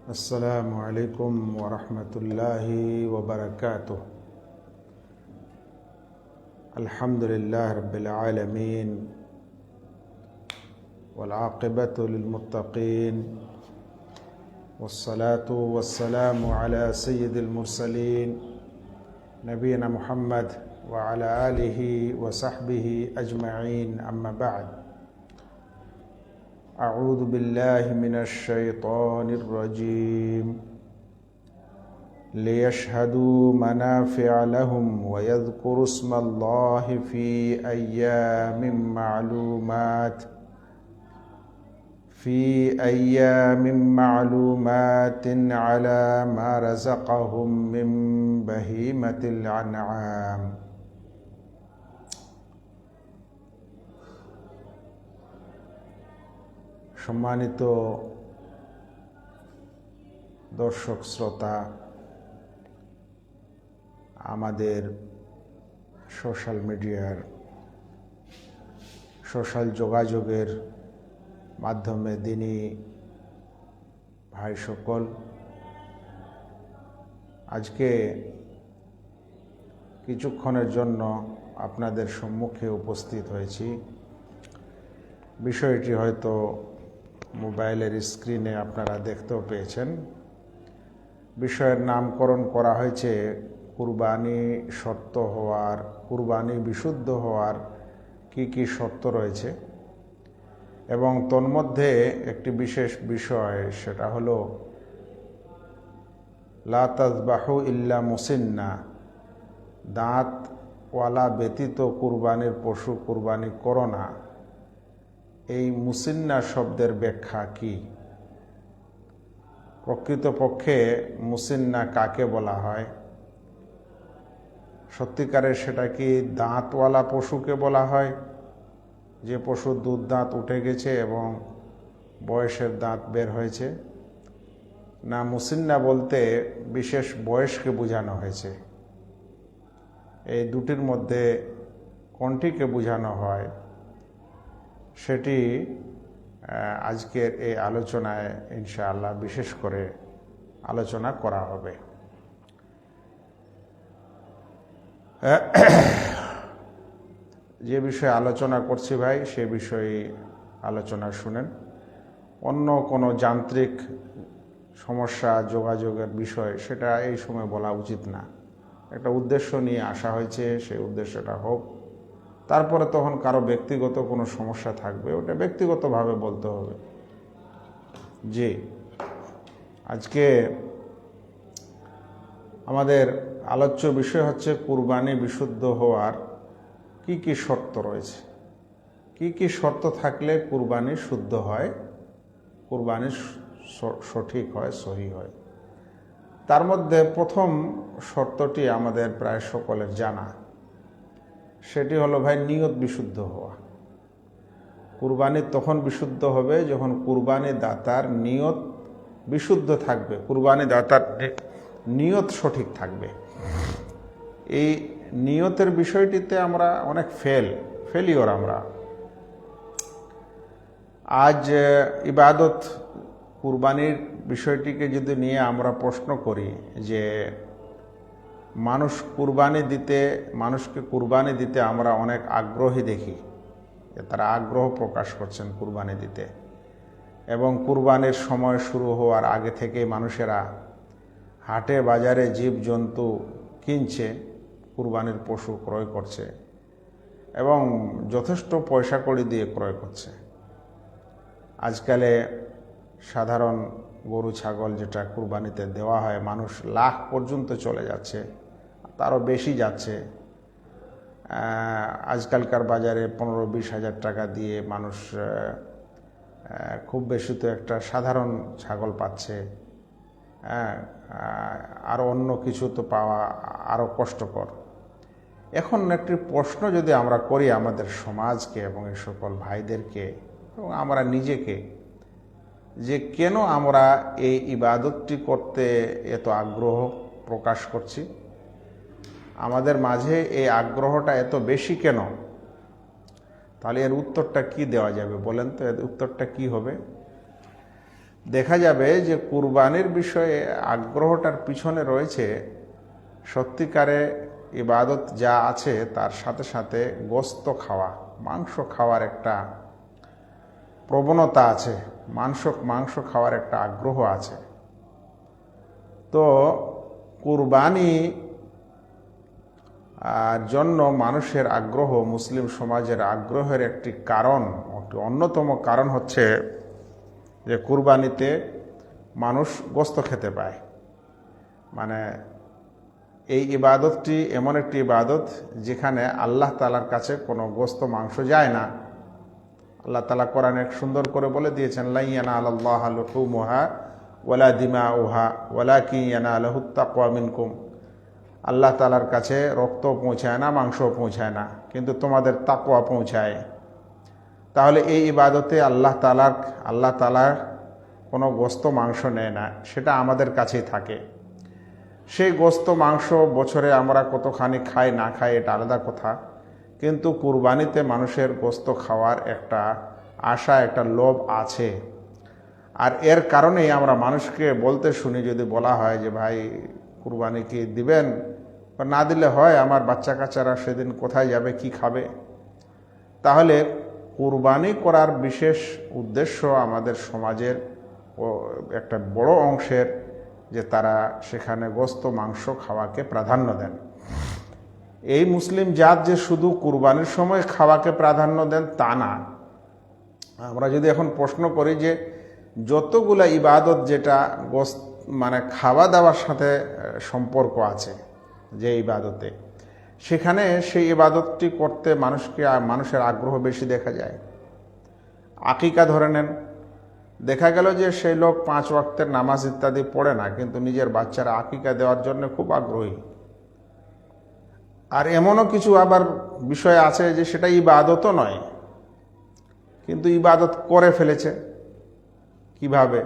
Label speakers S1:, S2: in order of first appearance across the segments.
S1: السلام عليكم ورحمة الله وبركاته. الحمد لله رب العالمين والعاقبة للمتقين والصلاة والسلام على سيد المرسلين نبينا محمد وعلى آله وصحبه أجمعين. أما بعد، أعوذ بالله من الشيطان الرجيم. ليشهدوا منافع لهم ويذكروا اسم الله في أيام معلومات على ما رزقهم من بهيمة الأنعام. সম্মানিত দর্শক শ্রোতা, আমাদের সোশ্যাল মিডিয়ার সোশ্যাল যোগাযোগের মাধ্যমে দিনী ভাই সকল, আজকে কিছুক্ষণের জন্য আপনাদের সম্মুখে উপস্থিত হয়েছি। বিষয়টি হয়তো মোবাইলের স্ক্রিনে আপনারা দেখতেও পেয়েছেন। বিষয়ের নামকরণ করা হয়েছে কুরবানি বিশুদ্ধ হওয়ার কি কি শর্ত রয়েছে, এবং তন্মধ্যে একটি বিশেষ বিষয়, সেটা হলো লা তাযবাহু ইল্লা মুসিন্না, দাঁতওয়ালা ব্যতীত কুরবানির পশু কুরবানি করো না। এই মুসিন্না শব্দের ব্যাখ্যা কি? প্রকৃতপক্ষে মুসিন্না কাকে বলা হয়? সত্যিকারের সেটা কি দাঁতওয়ালা পশুকে বলা হয়, যে পশুর দুধ দাঁত উঠে গেছে এবং বয়সের দাঁত বের হয়েছে, না মুসিন্না বলতে বিশেষ বয়সকে বোঝানো হয়েছে? এই দুটির মধ্যে কোনটিকে বোঝানো হয় সেটি আজকের এই আলোচনায় ইনশাআল্লাহ বিশেষ করে আলোচনা করা হবে। যে বিষয়ে আলোচনা করছি ভাই, সে বিষয়ে আলোচনা শুনেন। অন্য কোনো যান্ত্রিক সমস্যা, যোগাযোগের বিষয়, সেটা এই সময় বলা উচিত না। একটা উদ্দেশ্য নিয়ে আসা হয়েছে, সেই উদ্দেশ্যটা হোক। তারপরে তখন কারো ব্যক্তিগত কোনো সমস্যা থাকবে, ওটা ব্যক্তিগতভাবে বলতে হবে। জি, আজকে আমাদের আলোচ্য বিষয় হচ্ছে কুরবানি বিশুদ্ধ হওয়ার কি কি শর্ত রয়েছে, কি কি শর্ত থাকলে কুরবানি শুদ্ধ হয়, কুরবানি সঠিক হয়, সহি হয়। তার মধ্যে প্রথম শর্তটি আমাদের প্রায় সকলের জানা, সেটি হলো ভাই নিয়ত বিশুদ্ধ হওয়া। কুরবানি তখন বিশুদ্ধ হবে যখন কুরবানি দাতার নিয়ত বিশুদ্ধ থাকবে, কুরবানি দাতার নিয়ত সঠিক থাকবে। এই নিয়তের বিষয়টিতে আমরা অনেক ফেলিওর আমরা। আজ ইবাদত কুরবানির বিষয়টিকে যদি নিয়ে আমরা প্রশ্ন করি যে মানুষকে কুরবানি দিতে আমরা অনেক আগ্রহী দেখি, তারা আগ্রহ প্রকাশ করছেন কুরবানি দিতে, এবং কুরবানির সময় শুরু হওয়ার আগে থেকে মানুষেরা হাটে বাজারে জীবজন্তু কিনছে, কুরবানির পশু ক্রয় করছে এবং যথেষ্ট পয়সা কড়ি দিয়ে ক্রয় করছে। আজকালে সাধারণ গরু ছাগল যেটা কুরবানিতে দেওয়া হয়, মানুষ লাখ পর্যন্ত চলে যাচ্ছে, তারও বেশি যাচ্ছে। আজকালকার বাজারে 15-20 হাজার টাকা দিয়ে মানুষ খুব বেশি তো একটা সাধারণ ছাগল পাচ্ছে, আরও অন্য কিছু তো পাওয়া আরও কষ্টকর। এখন একটি প্রশ্ন যদি আমরা করি আমাদের সমাজকে এবং এই সকল ভাইদেরকে এবং আমরা নিজেকে, যে কেন আমরা এই ইবাদতটি করতে এত আগ্রহ প্রকাশ করছি, আমাদের মাঝে এই আগ্রহটা এত বেশি কেন? তাহলে এর উত্তরটা কি দেওয়া যাবে বলেন তো? এর উত্তরটা কি হবে? দেখা যাবে যে কুরবানির বিষয়ে আগ্রহটার পিছনে রয়েছে সত্যিকারে ইবাদত যা আছে তার সাথে সাথে গোস্ত খাওয়া, মাংস খাওয়ার একটা প্রবণতা আছে, মাংস খাওয়ার একটা আগ্রহ আছে। তো কুরবানি জন্য মানুষের আগ্রহ, মুসলিম সমাজের আগ্রহের একটি কারণ, একটি অন্যতম কারণ হচ্ছে যে কুরবানিতে মানুষ গোস্ত খেতে পায়। মানে এই ইবাদতটি এমন একটি ইবাদত যেখানে আল্লাহ তাআলার কাছে কোনো গোস্ত মাংস যায় না। আল্লাহ তাআলা কোরআনে সুন্দর করে বলে দিয়েছেন, লা ইয়ানালাল্লাহু লুহুমুহা ওয়ালা দিমাউহা ওয়ালাকিন ইয়ানালুহুত তাকওয়া মিনকুম। আল্লাহ তাআলার কাছে রক্ত পৌঁছায় না, মাংস পৌঁছায় না, কিন্তু তোমাদের তাকওয়া পৌঁছায়। তাহলে এই ইবাদতে আল্লাহ তাআলার কোনো গোস্ত মাংস নেয় না, সেটা আমাদের কাছেই থাকে। সেই গোস্ত মাংস বছরে আমরা কতখানি খাই না খাই এটা আলাদা কথা, কিন্তু কুরবানিতে মানুষের গোস্ত খাওয়ার একটা আশা, একটা লোভ আছে। আর এর কারণেই আমরা মানুষকে বলতে শুনি, যদি বলা হয় যে ভাই কুরবানি কি দিবেন, না দিলে হয় আমার বাচ্চা কাচ্চারা সেদিন কোথায় যাবে, কি খাবে। তাহলে কুরবানি করার বিশেষ উদ্দেশ্য আমাদের সমাজের একটা বড় অংশের, যে তারা সেখানে গোস্ত মাংস খাওয়াকে প্রাধান্য দেন। এই মুসলিম জাত যে শুধু কুরবানির সময় খাওয়াকে প্রাধান্য দেন তা না। আমরা যদি এখন প্রশ্ন করি যে যতগুলা ইবাদত যেটা মানে খাওয়া দাওয়ার সাথে সম্পর্ক আছে যে ইবাদতে, সেখানে সেই ইবাদতটি করতে মানুষের আগ্রহ বেশি দেখা যায়। আকিকা ধরে নেন, দেখা গেল যে সেই লোক 5 ওয়াক্তের নামাজ ইত্যাদি পড়ে না, কিন্তু নিজের বাচ্চারা আকিকা দেওয়ার জন্য খুব আগ্রহী। আর এমনও কিছু আবার বিষয় আছে যে সেটা ইবাদতও নয়, কিন্তু ইবাদত করে ফেলেছে। কিভাবে?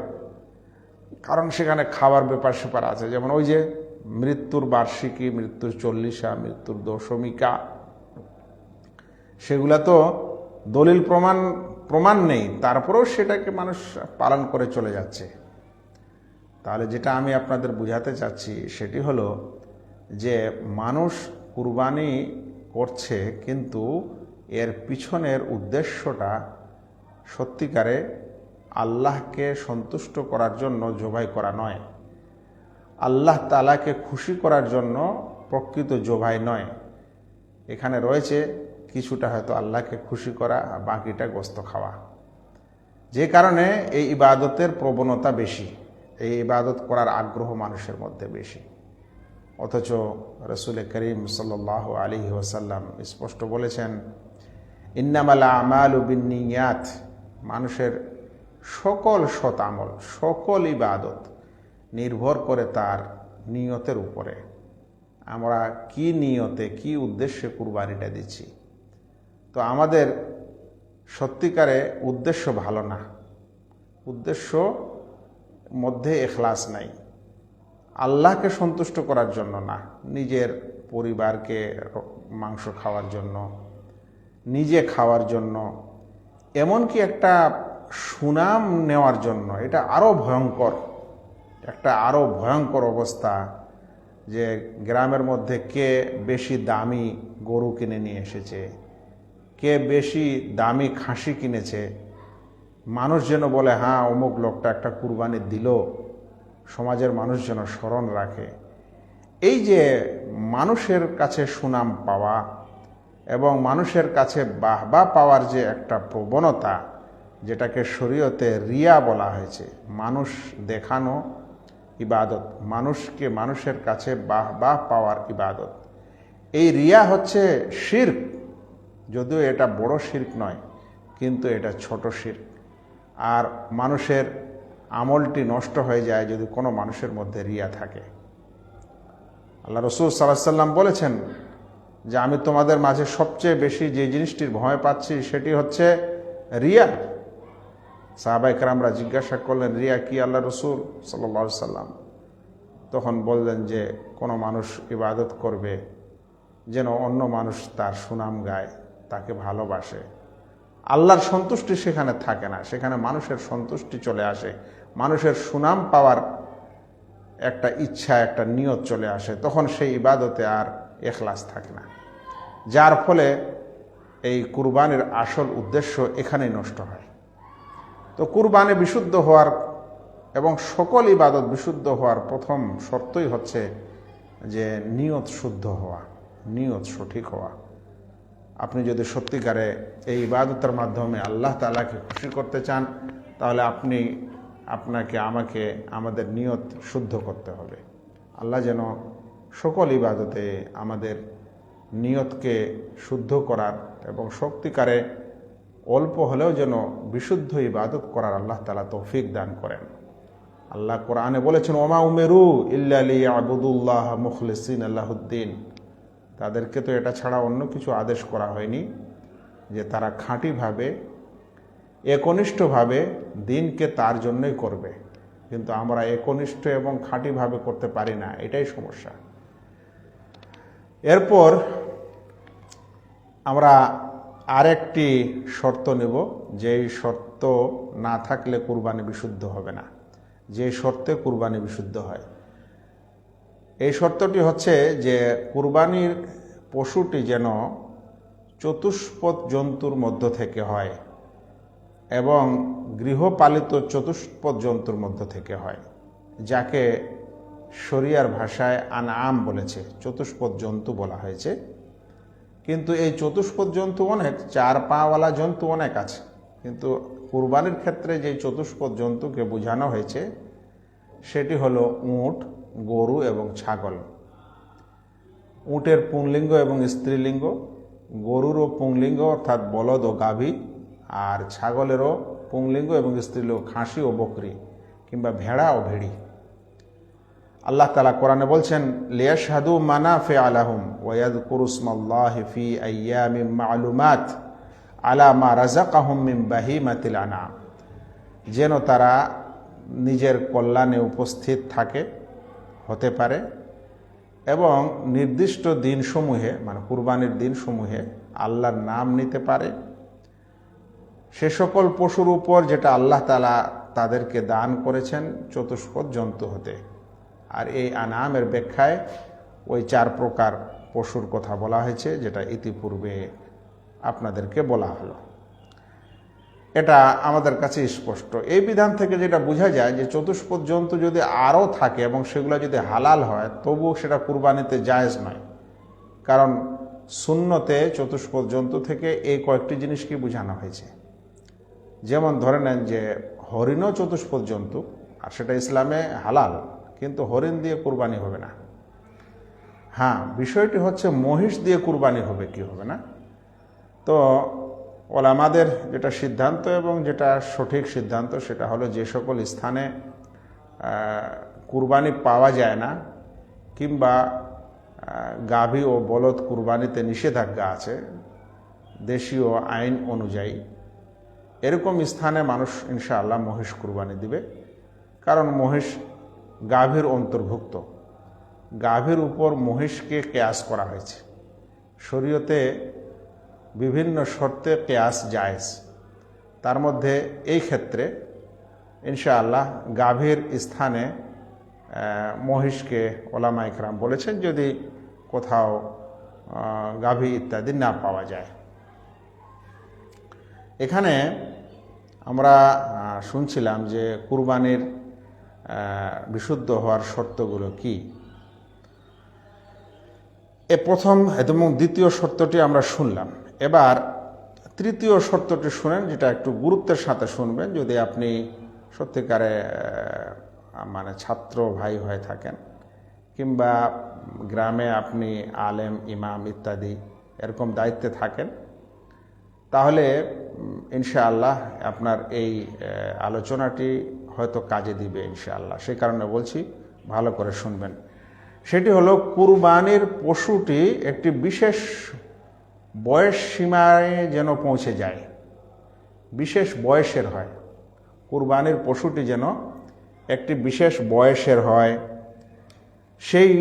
S1: কারণ সেখানে খাওয়ার ব্যাপার স্যাপার আছে। যেমন ওই যে মৃত্যুর বার্ষিকী, মৃত্যুর 40, মৃত্যুর দশমিকা, সেগুলা তো দলিল প্রমাণ নেই, তারপরেও সেটাকে মানুষ পালন করে চলে যাচ্ছে। তাহলে যেটা আমি আপনাদের বুঝাতে চাচ্ছি সেটি হলো যে মানুষ কুরবানি করছে, কিন্তু এর পিছনের উদ্দেশ্যটা সত্যিকারে আল্লাহকে সন্তুষ্ট করার জন্য জবাই করা নয়, আল্লাহ তাআলাকে খুশি করার জন্য প্রকৃত জবাই নয়। এখানে রয়েছে কিছুটা হয়তো আল্লাহকে খুশি করা, বাকিটা গোস্ত খাওয়া। যে কারণে এই ইবাদতের প্রবণতা বেশি, এই ইবাদত করার আগ্রহ মানুষের মধ্যে বেশি। অথচ রাসূল করিম সাল্লাল্লাহু আলাইহি ওয়াসাল্লাম স্পষ্ট বলেছেন, ইন্নামাল আমালু বিন্নিয়াত, মানুষের সকল সৎ আমল, সকল ইবাদত নির্ভর করে তার নিয়তের উপরে। আমরা কি নিয়তে, কি উদ্দেশ্যে কুরবানিটা দিচ্ছি। তো আমাদের সত্যিকারে উদ্দেশ্য ভালো না, উদ্দেশ্য মধ্যে ইখলাস নাই, আল্লাহকে সন্তুষ্ট করার জন্য না, নিজের পরিবারকে মাংস খাওয়ার জন্য, নিজে খাওয়ার জন্য, এমনকি একটা সুনাম নেওয়ার জন্য। এটা আরও ভয়ঙ্কর অবস্থা যে গ্রামের মধ্যে কে বেশি দামি গরু কিনে নিয়ে এসেছে, কে বেশি দামি খাসি কিনেছে, মানুষ যেন বলে হ্যাঁ অমুক লোকটা একটা কুরবানি দিল, সমাজের মানুষ যেন স্মরণ রাখে। এই যে মানুষের কাছে সুনাম পাওয়া এবং মানুষের কাছে বাহবা পাওয়ার যে একটা প্রবণতা, যেটাকে শরীয়তে রিয়া বলা হয়েছে, মানুষ দেখানো ইবাদত, মানুষের কাছে বাহবা পাওয়ার ইবাদত, এই রিয়া হচ্ছে শিরক। যদিও এটা বড় শিরক নয়, কিন্তু এটা ছোট শিরক। আর মানুষের আমলটি নষ্ট হয়ে যায় যদি কোনো মানুষের মধ্যে রিয়া থাকে। আল্লাহ রাসূল সাল্লাল্লাহু আলাইহি ওয়াসাল্লাম বলেছেন যে আমি তোমাদের মাঝে সবচেয়ে বেশি যে জিনিসটির ভয় পাচ্ছি সেটি হচ্ছে রিয়া। সাহাবায়ে কেরামরা জিজ্ঞাসা করলেন, রিয়া কি আল্লাহ রাসূল সাল্লাল্লাহু আলাইহি ওয়াসাল্লাম? তখন বললেন যে কোনো মানুষ ইবাদত করবে যেন অন্য মানুষ তার সুনাম গায়, তাকে ভালোবাসে। আল্লাহর সন্তুষ্টি সেখানে থাকে না, সেখানে মানুষের সন্তুষ্টি চলে আসে, মানুষের সুনাম পাওয়ার একটা ইচ্ছা, একটা নিয়ত চলে আসে, তখন সেই ইবাদতে আর এখলাস থাকে না, যার ফলে এই কুরবানির আসল উদ্দেশ্য এখানেই নষ্ট হয়। তো কুরবানি বিশুদ্ধ হওয়ার এবং সকল ইবাদত বিশুদ্ধ হওয়ার প্রথম শর্তই হচ্ছে যে নিয়ত শুদ্ধ হওয়া, নিয়ত সঠিক হওয়া। আপনি যদি সত্যিকারে এই ইবাদতের মাধ্যমে আল্লাহ তাআলাকে খুশি করতে চান, তাহলে আপনাকে আমাকে আমাদের নিয়ত শুদ্ধ করতে হবে। আল্লাহ যেন সকল ইবাদতে আমাদের নিয়তকে শুদ্ধ করার এবং সত্যিকারে অল্প হলেও যেন বিশুদ্ধ ইবাদত করার আল্লাহ তাআলা তৌফিক দান করেন। আল্লাহ কোরআনে বলেছেন, ওমা উমেরু ইল্লা লিয়াবুদুল্লাহ মুখলিসিনা লাহুদ্দিন। তাদেরকে তো এটা ছাড়া অন্য কিছু আদেশ করা হয়নি যে তারা খাঁটিভাবে একনিষ্ঠভাবে দিনকে তার জন্যই করবে, কিন্তু আমরা একনিষ্ঠ এবং খাঁটিভাবে করতে পারি না, এটাই সমস্যা। এরপর আমরা আরেকটি শর্ত নেব, যেই শর্ত না থাকলে কুরবানি বিশুদ্ধ হবে না, যে শর্তে কুরবানি বিশুদ্ধ হয়। এই শর্তটি হচ্ছে যে কুরবানির পশুটি যেন চতুষ্পদ জন্তুর মধ্য থেকে হয় এবং গৃহপালিত চতুষ্পদ জন্তুর মধ্য থেকে হয়, যাকে শরিয়ার ভাষায় আনআম বলেছে, চতুষ্পদ জন্তু বলা হয়েছে। কিন্তু এই চতুষ্পদ জন্তু অনেক, চার পাওয়ালা জন্তু অনেক আছে, কিন্তু কুরবানির ক্ষেত্রে যে চতুষ্পদ জন্তুকে বোঝানো হয়েছে সেটি হলো উট, গরু এবং ছাগল। উটের পুংলিঙ্গ এবং স্ত্রীলিঙ্গ, গরুরও পুংলিঙ্গ অর্থাৎ বলদ ও গাভী, আর ছাগলেরও পুংলিঙ্গ এবং স্ত্রীলিঙ্গ খাসি ও বকরি কিংবা ভেড়া ও ভেড়ি। আল্লাহ তাআলা কোরআনে বলছেন, লিয়াশহাদু মানাফিআ লাহুম ওয়া ইয়াযকুরু ইসমাল্লাহি ফি আইয়ামিন মা'লুমাত আলা মা রাযাকাহুম মিন বাহিমাতিল আনআম, যেন তারা নিজের কল্যাণে উপস্থিত হতে পারে এবং নির্দিষ্ট দিনসমূহে, মানে কুরবানির দিনসমূহে আল্লাহর নাম নিতে পারে সে সকল পশুর উপর যেটা আল্লাহ তাআলা তাদেরকে দান করেছেন চতুষ্পদ জন্তু হতে। আর এই আনামের ব্যাখ্যায় ওই চার প্রকার পশুর কথা বলা হয়েছে, যেটা ইতিপূর্বে আপনাদেরকে বলা হলো। এটা আমাদের কাছে স্পষ্ট। এই বিধান থেকে যেটা বোঝা যায় যে চতুষ্পদ জন্তু যদি আরও থাকে এবং সেগুলো যদি হালাল হয়, তবুও সেটা কুরবানিতে জায়েজ নয়, কারণ সুন্নতে চতুষ্পদ জন্তু থেকে এই কয়েকটি জিনিসকে বোঝানো হয়েছে। যেমন ধরে নেন যে হরিণও চতুষ্পদ জন্তু, আর সেটা ইসলামে হালাল, কিন্তু হরিণ দিয়ে কুরবানি হবে না। হ্যাঁ, বিষয়টি হচ্ছে মহিষ দিয়ে কুরবানি হবে কি হবে না। তো ওলামাদের যেটা সিদ্ধান্ত এবং যেটা সঠিক সিদ্ধান্ত সেটা হলো, যে সকল স্থানে কুরবানি পাওয়া যায় না কিংবা গাভী ও বলদ কুরবানিতে নিষেধাজ্ঞা আছে দেশীয় আইন অনুযায়ী, এরকম স্থানে মানুষ ইনশাআল্লাহ মহিষ কুরবানি দিবে, কারণ মহিষ গাভীর অন্তর্ভুক্ত। গাভীর উপর মহিষকে কেয়াস করা হয়েছে। শরীয়তে বিভিন্ন শর্তে কেয়াস জায়েজ, তার মধ্যে এই ক্ষেত্রে ইনশাআল্লাহ গাভীর স্থানে মহিষকে ওলামা ইকরাম বলেছেন, যদি কোথাও গাভী ইত্যাদি না পাওয়া যায়। এখানে আমরা শুনছিলাম যে কুরবানির বিশুদ্ধ হওয়ার শর্তগুলো কি। প্রথম এবং দ্বিতীয় শর্তটি আমরা শুনলাম। এবার তৃতীয় শর্তটি শুনেন, যেটা একটু গুরুত্বের সাথে শুনবেন যদি আপনি সত্যিকারে মানে ছাত্র ভাই হয়ে থাকেন কিংবা গ্রামে আপনি আলেম, ইমাম ইত্যাদি এরকম দায়িত্বে থাকেন, তাহলে ইনশাআল্লাহ আপনার এই আলোচনাটি হয়তো কাজে দিবে ইনশাআল্লাহ। সেই কারণে বলছি, ভালো করে শুনবেন। সেটি হলো, কুরবানির পশুটি একটি বিশেষ বয়স সীমায় যেন পৌঁছে যায়, বিশেষ বয়সের হয়। কুরবানির পশুটি যেন একটি বিশেষ বয়সের হয়, সেই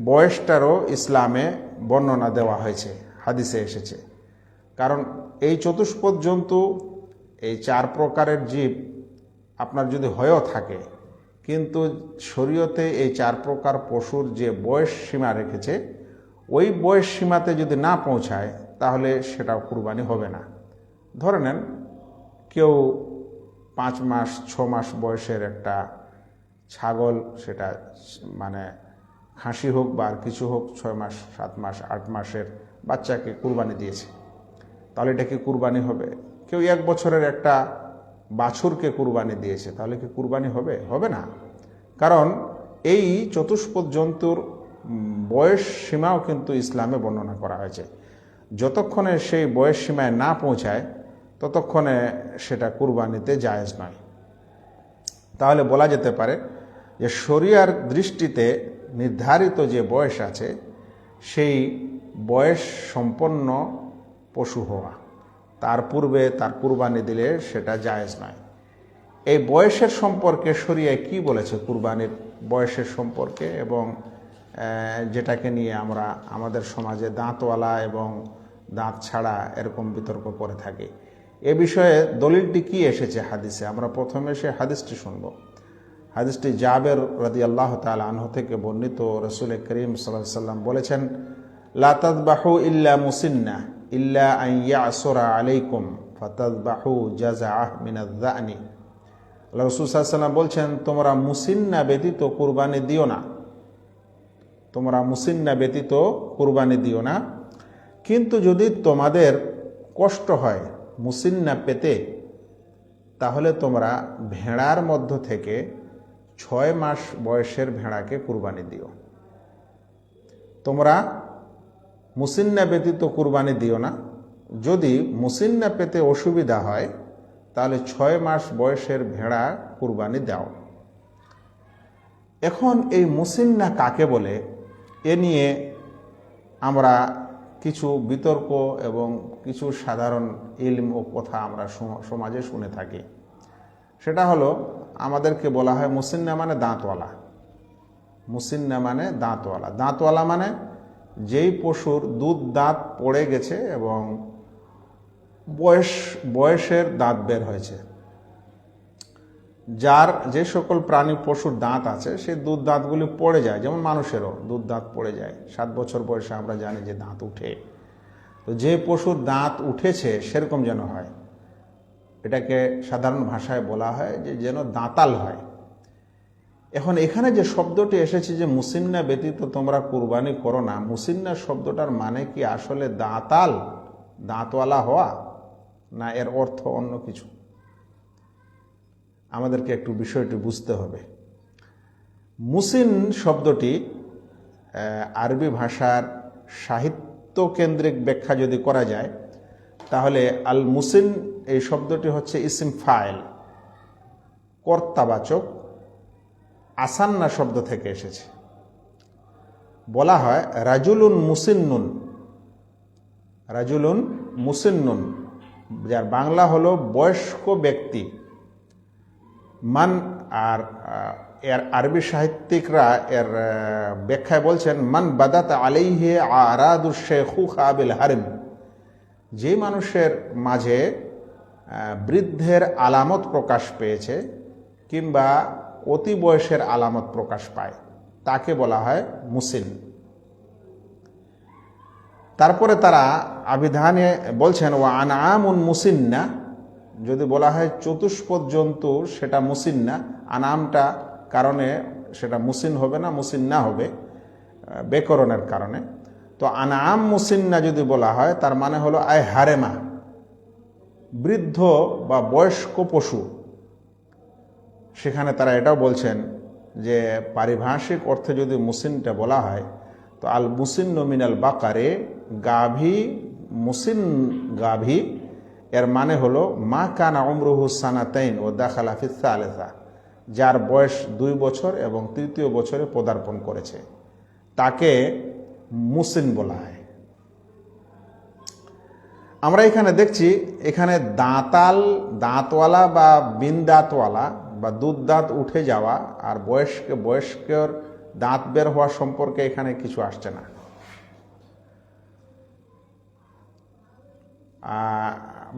S1: বয়সটারও ইসলামে বর্ণনা দেওয়া হয়েছে, হাদিসে এসেছে। কারণ এই চতুষ্পদ জন্তু, এই চার প্রকারের জীব, আপনার যদি হয়েও থাকে, কিন্তু শরীয়তে এই 4 প্রকার পশুর যে বয়স সীমা রেখেছে, ওই বয়স সীমাতে যদি না পৌঁছায় তাহলে সেটা কুরবানি হবে না। ধরে নেন কেউ 5 মাস 6 মাস বয়সের একটা ছাগল, সেটা মানে খাসি হোক বা আর কিছু হোক, 6 মাস 7 মাস 8 মাসের বাচ্চাকে কুরবানি দিয়েছে, তাহলে এটা কি কুরবানি হবে? কেউ 1 বছরের একটা বাছুরকে কুরবানি দিয়েছে, তাহলে কি কুরবানি হবে? হবে না। কারণ এই চতুষ্পদ জন্তুর বয়স সীমাও কিন্তু ইসলামে বর্ণনা করা হয়েছে। যতক্ষণে সেই বয়স সীমায় না পৌঁছায় ততক্ষণে সেটা কুরবানিতে জায়েজ নয়। তাহলে বলা যেতে পারে যে শরিয়ার দৃষ্টিতে নির্ধারিত যে বয়স আছে, সেই বয়স সম্পন্ন পশু হওয়া, তার পূর্বে তার কুরবানি দিলে সেটা জায়েজ নয়। এই বয়সের সম্পর্কে শরিয়ায় কি বলেছে কুরবানির বয়সের সম্পর্কে, এবং যেটাকে নিয়ে আমরা আমাদের সমাজে দাঁতওয়ালা এবং দাঁত ছাড়া এরকম বিতর্ক করে থাকি, এ বিষয়ে দলিলটি কি এসেছে হাদিসে? আমরা প্রথমে সে হাদিসটি শুনব। হাদিসটি জাবের রাদিয়াল্লাহু তাআলা আনহু থেকে বর্ণিত। রাসূল করিম সাল্লাল্লাহু আলাইহি সাল্লাম বলেছেন, লা তাযবাহু ইল্লা মুসিন্না ইল্লা আন ইয়াসুরা আলাইকুম ফাতাযবাহু জাযআহ মিনায যানি। রাসূল সাল্লাল্লাহু আলাইহি সাল্লাম বলছেন, তোমরা মুসিন্না ব্যতীত কুরবানি দিও না, তোমরা মুসিন্না ব্যতীত কুরবানি দিও না। কিন্তু যদি তোমাদের কষ্ট হয় মুসিন্না পেতে, তাহলে তোমরা ভেড়ার মধ্য থেকে 6 মাস বয়সের ভেড়াকে কুরবানি দিও। তোমরা মুসিন্না ব্যতীত কুরবানি দিও না। যদি মুসিন্না পেতে অসুবিধা হয় তাহলে 6 মাস বয়সের ভেড়া কুরবানি দাও। এখন এই মুসিন্না কাকে বলে, এ নিয়ে আমরা কিছু বিতর্ক এবং কিছু সাধারণ ইলম ও কথা আমরা সমাজে শুনে থাকি। সেটা হলো, আমাদেরকে বলা হয় মুসিন্না মানে দাঁতওয়ালা। মুসিন্না মানে দাঁতওয়ালা। দাঁতওয়ালা মানে যেই পশুর দুধ দাঁত পড়ে গেছে এবং বয়সের দাঁত বের হয়েছে। যার যে সকল প্রাণী পশুর দাঁত আছে, সেই দুধ দাঁতগুলি পড়ে যায়, যেমন মানুষেরও দুধ দাঁত পড়ে যায়। 7 বছর বয়সে আমরা জানি যে দাঁত উঠে। তো যে পশুর দাঁত উঠেছে সেরকম যেন হয়, এটাকে সাধারণ ভাষায় বলা হয় যে যেন দাঁতাল হয়। এখন এখানে যে শব্দটি এসেছে যে মুসিন্না ব্যতীত তোমরা কুরবানি করো না, মুসিন্না শব্দটার মানে কি আসলে দাঁতাল, দাঁতওয়ালা হওয়া, না এর অর্থ অন্য কিছু? আমাদেরকে একটু বিষয়টি বুঝতে হবে। মুসিন শব্দটি আরবি ভাষার সাহিত্য কেন্দ্রিক ব্যাখ্যা যদি করা যায়, তাহলে আল মুসিন এই শব্দটি হচ্ছে ইসিম ফাইল, কর্তাবাচক, আসান্না শব্দ থেকে এসেছে। বলা হয় রাজুলুন মুসিন্নুন, রাজুলুন মুসিন্নুন, যার বাংলা হলো বয়স্ক ব্যক্তি। মান, আর এর আরবি সাহিত্যিকরা এর ব্যাখ্যায় বলছেন, মান বাদাত আলাইহি আরাদুশ শাইখুখা বিল হারম, যে মানুষের মাঝে বৃদ্ধের আলামত প্রকাশ পেয়েছে কিংবা অতি বয়সের আলামত প্রকাশ পায়, তাকে বলা হয় মুসিন। তারপরে তারা আবিধানে বলছেন ওয়া আনআমুন মুসিন্না, যদি বলা হয় চতুষ্পদ জন্তু সেটা মুসিন্না, আনামটা কারণে সেটা মুসিন হবে না, মুসিন্না হবে ব্যাকরণের কারণে। তো আনাম মুসিন্না যদি বলা হয়, তার মানে হলো আয় হারেমা, বৃদ্ধ বা বয়স্ক পশু। সেখানে তারা এটাও বলছেন যে পারিভাষিক অর্থে যদি মুসিনটা বলা হয়, তো আল মুসিন্ন মিনাল বাকারে, গাভী, মুসিন গাভী, এর মানে হলো মা কানা উমরুহু সানাতাইন ও দাখালা ফি সালেসা, যার বয়স 2 বছর এবং 3য় বছরে পদার্পণ করেছে, তাকে মুসিন বলা হয়। আমরা এখানে দেখছি, এখানে দাঁতাল, দাঁতওয়ালা বা বিন দাঁতওয়ালা বা দুধ দাঁত উঠে যাওয়া আর বয়স্কের দাঁত বের হওয়া সম্পর্কে এখানে কিছু আসছে না।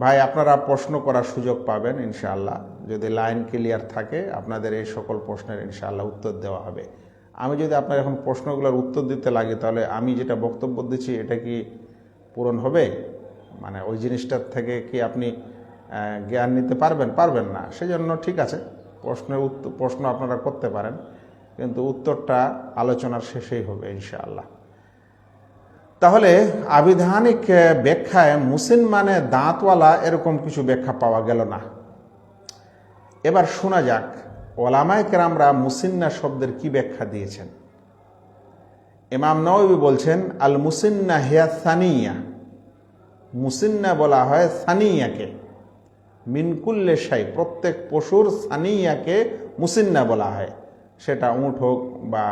S1: ভাই আপনারা প্রশ্ন করার সুযোগ পাবেন ইনশাআল্লাহ। যদি লাইন ক্লিয়ার থাকে আপনাদের এই সকল প্রশ্নের ইনশাআল্লাহ উত্তর দেওয়া হবে। আমি যদি আপনার এখন প্রশ্নগুলোর উত্তর দিতে লাগি তাহলে আমি যেটা বক্তব্য দিচ্ছি এটা কি পূরণ হবে? মানে ওই জিনিসটার থেকে কি আপনি জ্ঞান নিতে পারবেন না। সেজন্য ঠিক আছে, প্রশ্ন আপনারা করতে পারেন, কিন্তু উত্তরটা আলোচনার শেষেই হবে ইনশাআল্লাহ। তাহলে আবিধানিক ব্যাখ্যায় মুসিন মানে দাঁতওয়ালা এরকম কিছু ব্যাখ্যা পাওয়া গেল না। এবার শোনা যাক ওলামায়ে কেরামরা মুসিন্না শব্দের কি ব্যাখ্যা দিয়েছেন। ইমাম নওয়াবী বলছেন, আল মুসিন্না হিয়া সানিয়া, মুসিন্না বলা হয় সানিয়াকে, মিনকুল্লে শাই, প্রত্যেক পশুর সানিয়াকে মুসিন্না বলা হয়। সেটা উট হোক বা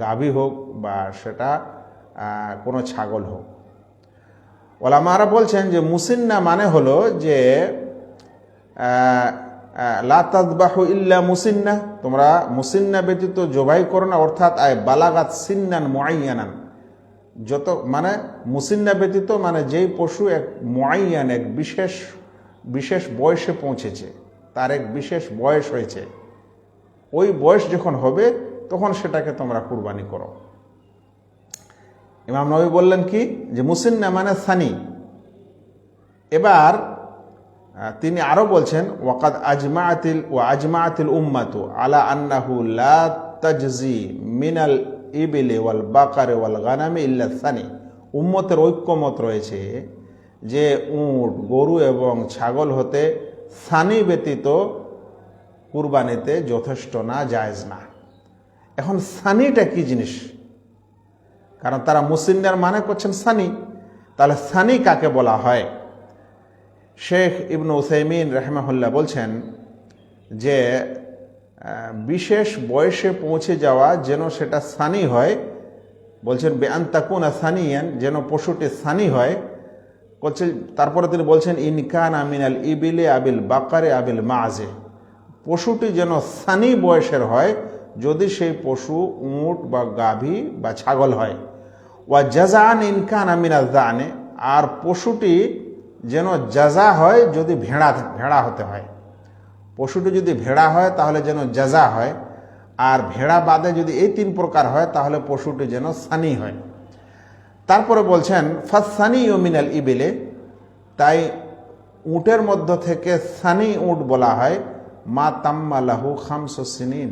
S1: গাভী হোক বা সেটা কোনো ছাগল হোক। ওলামারা বলছেন যে মুসিন্না মানে হলো যে লা তাযবাহু ইল্লা মুসিন্না, তোমরা মুসিন্না ব্যতীত জবাই করো না, অর্থাৎ বালাগাত সিন্নান মুআয়্যানান, যত মানে মুসিন্না ব্যতীত মানে যেই পশু এক মুআয়্যান, এক বিশেষ বয়সে পৌঁছেছে, তার এক বিশেষ বয়স হয়েছে, ওই বয়স যখন হবে তখন সেটাকে তোমরা কুরবানি করো। ইমাম নবী বললেন কি যে মুসিন্না মানে সানি। এবার তিনি আরো বলছেন, ওয়াকাদ আজমাআতিল উম্মাতু আলা আন্নাহু লা তাজজি মিনাল ইবিলি ওয়াল বাকারে ওয়াল গানামি ইল্লা সানি, উম্মতের ঐক্যমত রয়েছে যে উট, গরু এবং ছাগল হতে সানি ব্যতীত কুরবানিতে যথেষ্ট না, জায়েজ না। এখন সানিটা কি জিনিস? কারণ তারা মুসিন্নার মানে করছেন সানি, তাহলে সানি কাকে বলা হয়? শেখ ইবনু উসাইমিন রাহিমাহুল্লাহ বলছেন যে বিশেষ বয়সে পৌঁছে যাওয়া যেন সেটা সানি হয়, বলছেন বেআন তাকুনা সানিয়ান, যেন পশুটি সানি হয়। তারপরে তিনি বলছেন ইনকান আমিনাল ইবিলে আবিল বাকারে আবিল মাযে, পশুটি যেন সানি বয়সের হয় যদি সেই পশু উট বা গাভী বা ছাগল হয়। ওয়া জাযান ইনকান আমিনাল যানে, আর পশুটি যেন জাজা হয় যদি ভেড়া হতে হয়। পশুটি যদি ভেড়া হয় তাহলে যেন জাজা হয়, আর ভেড়া বাদে যদি এই তিন প্রকার হয় তাহলে পশুটি যেন সানি হয়। তারপরে বলছেন ফাসানি মিনাল ইবিলে, তাই উটের মধ্য থেকে সানি উট বলা হয় মা তাম্মা লাহু খামসু সিনিন,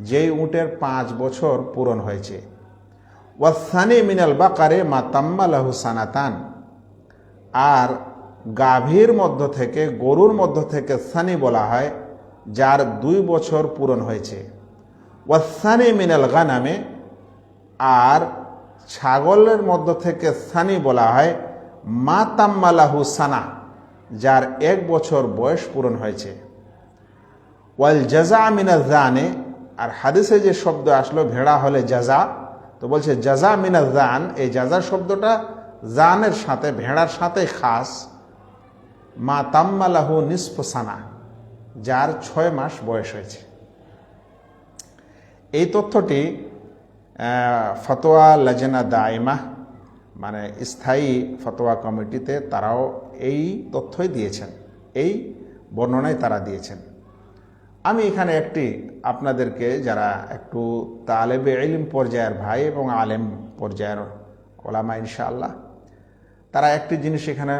S1: যেই উটের 5 বছর পূরণ হয়েছে। ওয়াসানি মিনাল বাকারে মা তাম্মা লাহু সানাতান, আর গাভীর মধ্য থেকে, গরুর মধ্য থেকে সানি বলা হয় যার 2 বছর পূরণ হয়েছে। ওয়াসানি মিনাল গানামে, আর ছাগলের মধ্য থেকে সানি বলা হয় মা তাম্মা লাহু সানা, যার 1 বছর বয়স পূরণ হয়েছে। ওয়াল জাজা মিনাল জানে, আর হাদিসে যে শব্দ আসলো ভেড়া হলে জাজা, তো বলছে জাজা মিনাল জান, এই জাজা শব্দটা জানের সাথে, ভেড়ার সাথে খাস। মা তাম্মা লাহু নিসফু সানা, যার 6 মাস বয়স হয়েছে। এই তথ্যটি ফতোয়া লাজনা দাইমা, মানে স্থায়ী ফতোয়া কমিটিতে তারাও এই তথ্যই দিয়েছেন, এই বর্ণনায় তারা দিয়েছেন। আমি এখানে একটি আপনাদেরকে, যারা একটু তালেবে ইলম পর্যায়ের ভাই এবং আলেম পর্যায়ের ওলামা ইনশাআল্লাহ, তারা একটি জিনিস এখানে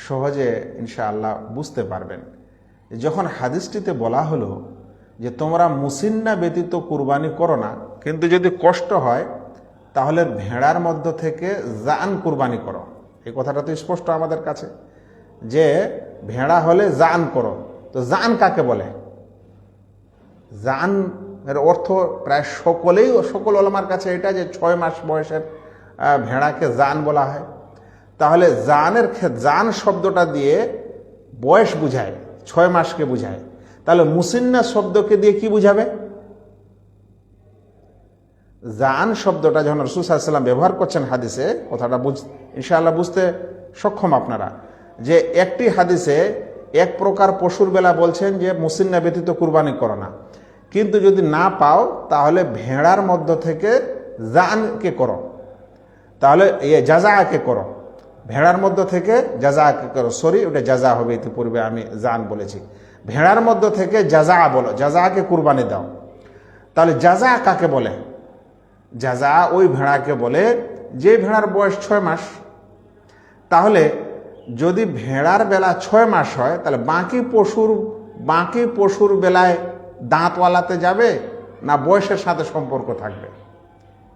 S1: সহজে ইনশাআল্লাহ বুঝতে পারবেন। যখন হাদিসটিতে বলা হলো যে তোমরা মুসিন্না ব্যতীত কুরবানি করো না, কিন্তু যদি কষ্ট হয় তাহলে ভেড়ার মধ্য থেকে জান কুরবানি করো, এই কথাটা তো স্পষ্ট আমাদের কাছে যে ভেড়া হলে জান করো। তো জান কাকে বলে? জান এর অর্থ প্রায় সকল ওলামার কাছে এটা যে 6 মাস বয়সের ভেড়াকে জান বলা হয়। তাহলে জান শব্দটা দিয়ে বয়স বুঝায়, 6 মাসকে বুঝায়। তাহলে মুসিন্না শব্দকে দিয়ে কি বুঝাবে? জান শব্দটা যখন রাসূল সাল্লাল্লাহু আলাইহি ওয়াসাল্লাম ব্যবহার করছেন হাদিসে, কথাটা ইনশাআল্লাহ বুঝতে সক্ষম আপনারা, যে একটি হাদিসে এক প্রকার পশুর বেলা বলছেন যে মুসিন্না ব্যতীত কুরবানি করো না, কিন্তু যদি না পাও তাহলে ভেড়ার মধ্য থেকে জানকে করো, তাহলে জাজাকে করো। ভেড়ার মধ্য থেকে জাজা করো, সরি ওটা জাজা হবে, ইতিপূর্বে আমি জান বলেছি। ভেড়ার মধ্য থেকে জাজা বলো, জাজাকে কুরবানি দাও। তাহলে জাজা কাকে বলে? জাজা ওই ভেড়াকে বলে যে ভেড়ার বয়স 6 মাস। তাহলে যদি ভেড়ার বেলা 6 মাস হয়, তাহলে বাকি পশুর বেলায় দাঁতওয়ালাতে যাবে না বয়সের সাথে সম্পর্ক থাকবে?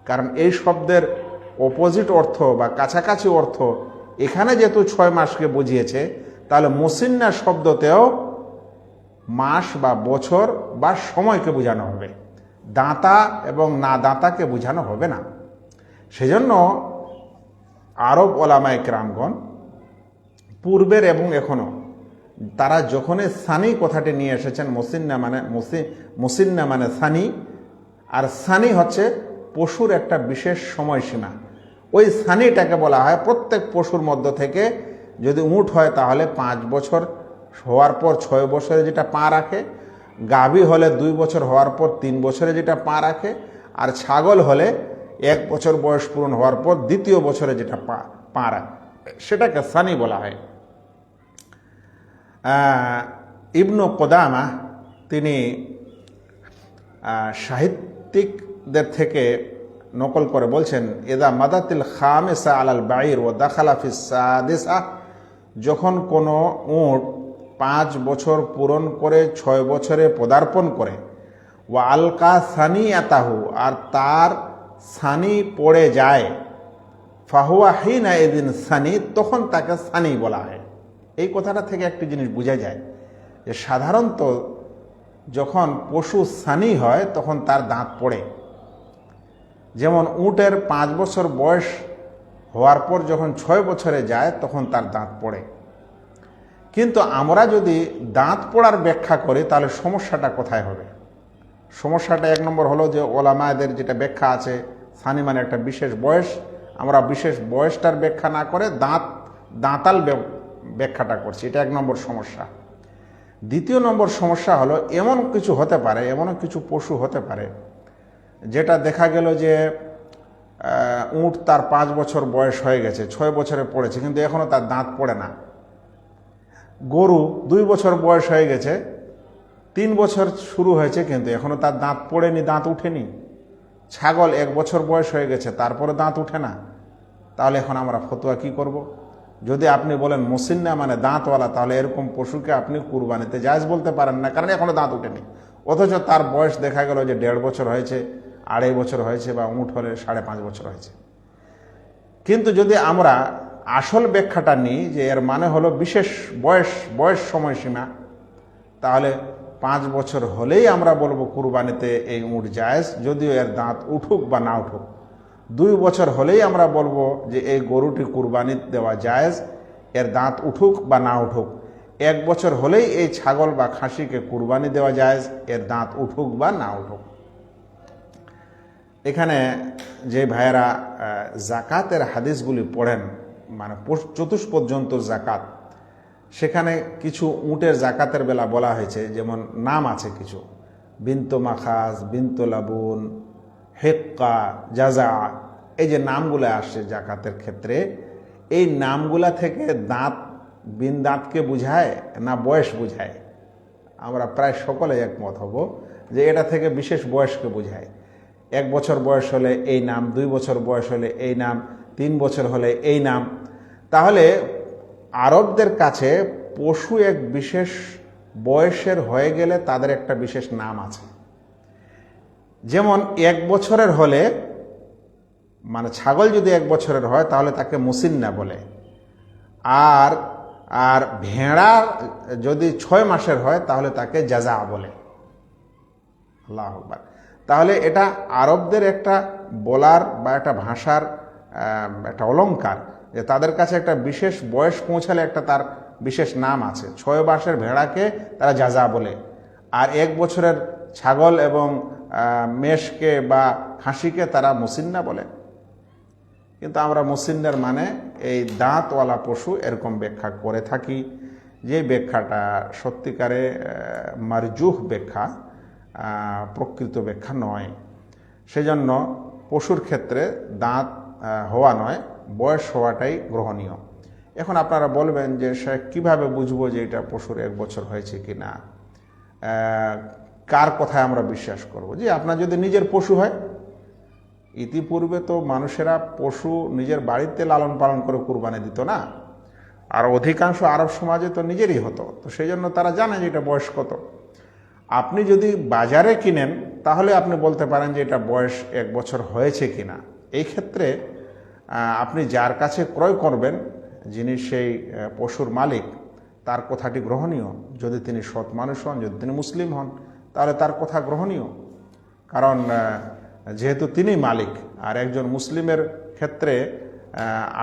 S1: কারণ এই শব্দের অপোজিট অর্থ বা কাছাকাছি অর্থ এখানে যেহেতু 6 মাসকে বুঝিয়েছে, তাহলে মুসিন্না শব্দতেও মাস বা বছর বা সময়কে বোঝানো হবে, দাঁতা এবং না দাঁতাকে বোঝানো হবে না। সেজন্য আরব ওলামায়ে কেরামগণ পূর্বের এবং এখনো তারা যখনই সানি কথাটি নিয়ে এসেছেন, মুসিন্না মানে সানি, আর সানি হচ্ছে পশুর একটা বিশেষ সময়সীমা। ওই সানিটাকে বলা হয় প্রত্যেক পশুর মধ্য থেকে, যদি উট হয় তাহলে 5 বছর হওয়ার পর 6 বছরে যেটা পা রাখে, গাভী হলে 2 বছর হওয়ার পর 3 বছরে যেটা পা রাখে, আর ছাগল হলে 1 বছর বয়স পূরণ হওয়ার পর 2য় বছরে যেটা পা রাখে, সেটাকে সানি বলা হয়। ইবনু কুদামা তিনি সাহিত্যিকদের থেকে নকল করে বলছেন, এদা মাদাতিল খামেসা আলাল বাইর ও দাখালা ফিস সাদিসা, যখন কোনো উট 5 বছর পূরণ করে 6 বছরে পদার্পণ করে, ওয়া আলকা সানি আতাহু, আর তার সানি পড়ে যায়, ফাহুয়া হিনা এদিন সানি, তখন তাকে সানি বলা হয়। এই কথাটা থেকে একটি জিনিস বোঝা যায় যে সাধারণত যখন পশু সানি হয় তখন তার দাঁত পড়ে। যেমন উটের 5 বছর বয়স হওয়ার পর যখন 6 বছরে যায় তখন তার দাঁত পড়ে। কিন্তু আমরা যদি দাঁত পড়ার ব্যাখ্যা করি তাহলে সমস্যাটা কোথায় হবে? সমস্যাটা 1 নম্বর হলো যে ওলামাদের যেটা ব্যাখ্যা আছে, সানি মানে একটা বিশেষ বয়স, আমরা বিশেষ বয়সটার ব্যাখ্যা না করে দাঁতাল ব্যাখ্যাটা করছি, এটা 1 নম্বর সমস্যা। 2য় নম্বর সমস্যা হলো এমন কিছু হতে পারে, এমন কিছু পশু হতে পারে যেটা দেখা গেল যে উট তার 5 বছর বয়স হয়ে গেছে, 6 বছরে পড়েছে, কিন্তু এখনো তার দাঁত পড়ে না। গরু 2 বছর বয়স হয়ে গেছে, 3 বছর শুরু হয়েছে, কিন্তু এখনো তার দাঁত পড়েনি, দাঁত উঠেনি। ছাগল 1 বছর বয়স হয়ে গেছে, তারপরে দাঁত উঠে না। তাহলে এখন আমরা ফতোয়া কি করব? যদি আপনি বলেন মুসিন্না মানে দাঁতওয়ালা, তাহলে এরকম পশুকে আপনি কুরবানিতে জায়েজ বলতে পারেন না, কারণ এখনো দাঁত উঠেনি। অথচ তার বয়স দেখা গেল যে 1.5 বছর হয়েছে, 2.5 বছর হয়েছে, বা উট হলে 5.5 বছর হয়েছে। কিন্তু যদি আমরা আসল ব্যাখ্যাটা নিই যে এর মানে হলো বিশেষ বয়স সময়সীমা, তাহলে 5 বছর হলেই আমরা বলবো কুরবানিতে এই উট জায়েজ, যদিও এর দাঁত উঠুক বা না উঠুক। 2 বছর হলেই আমরা বলবো যে এই গরুটি কুরবানি দেওয়া জায়েজ, এর দাঁত উঠুক বা না উঠুক। 1 বছর হলেই এই ছাগল বা খাসিকে কুরবানি দেওয়া জায়েজ, এর দাঁত উঠুক বা না উঠুক। এখানে যে ভাইয়েরা জাকাতের হাদিসগুলি পড়েন, মানে চতুষ্পর্যন্ত জাকাত, সেখানে কিছু উটের জাকাতের বেলা বলা হয়েছে, যেমন নাম আছে কিছু, বিন্তু মাখাজ, বিন্তু লাবুন, হেক্কা, জাজা, এই যে নামগুলো আসছে জাকাতের ক্ষেত্রে, এই নামগুলা থেকে বিন দাঁতকে বুঝায় না বয়স বুঝায়? আমরা প্রায় সকলে একমত হব যে এটা থেকে বিশেষ বয়সকে বুঝায়। 1 বছর বয়স হলে এই নাম, 2 বছর বয়স হলে এই নাম, 3 বছর হলে এই নাম। তাহলে আরবদের কাছে পশু এক বিশেষ বয়সের হয়ে গেলে তাদের একটা বিশেষ নাম আছে। যেমন 1 বছরের হলে, মানে ছাগল যদি 1 বছরের হয় তাহলে তাকে মুসিন্না বলে, আর ভেড়া যদি 6 মাসের হয় তাহলে তাকে জাজা বলে। আল্লাহু আকবার। তাহলে এটা আরবদের একটা বলার বা একটা ভাষার একটা অলংকার, যে তাদের কাছে একটা বিশেষ বয়স পৌঁছালে একটা তার বিশেষ নাম আছে। 6 মাসের ভেড়াকে তারা জাজা বলে, আর 1 বছরের ছাগল এবং মেষকে বা খাসিকে তারা মুসিন্না বলে। কিন্তু আমরা মুসিন্নার মানে এই দাঁতওয়ালা পশু এরকম ব্যাখ্যা করে থাকি, যে ব্যাখ্যাটা সত্যিকারে মারজুহ ব্যাখ্যা, প্রকৃত ব্যাখ্যা নয়। সেজন্য পশুর ক্ষেত্রে দাঁত হওয়া নয়, বয়স হওয়াটাই গ্রহণীয়। এখন আপনারা বলবেন যে সে কীভাবে বুঝবো যে এটা পশুর 1 বছর হয়েছে কি না, কার কথায় আমরা বিশ্বাস করব? যে আপনার যদি নিজের পশু হয়, ইতিপূর্বে তো মানুষেরা পশু নিজের বাড়িতে লালন পালন করে কুরবানি দিত না, আর অধিকাংশ আরব সমাজে তো নিজেরই হতো, তো সেই জন্য তারা জানে যে এটা বয়স কত। আপনি যদি বাজারে কিনেন তাহলে আপনি বলতে পারেন যে এটা বয়স 1 বছর হয়েছে কিনা। এই ক্ষেত্রে আপনি যার কাছে ক্রয় করবেন, যিনি সেই পশুর মালিক, তার কথাটি গ্রহণীয়। যদি তিনি সৎ মানুষ হন, যদি তিনি মুসলিম হন, তাহলে তার কথা গ্রহণীয়। কারণ যেহেতু তিনি মালিক, আর একজন মুসলিমের ক্ষেত্রে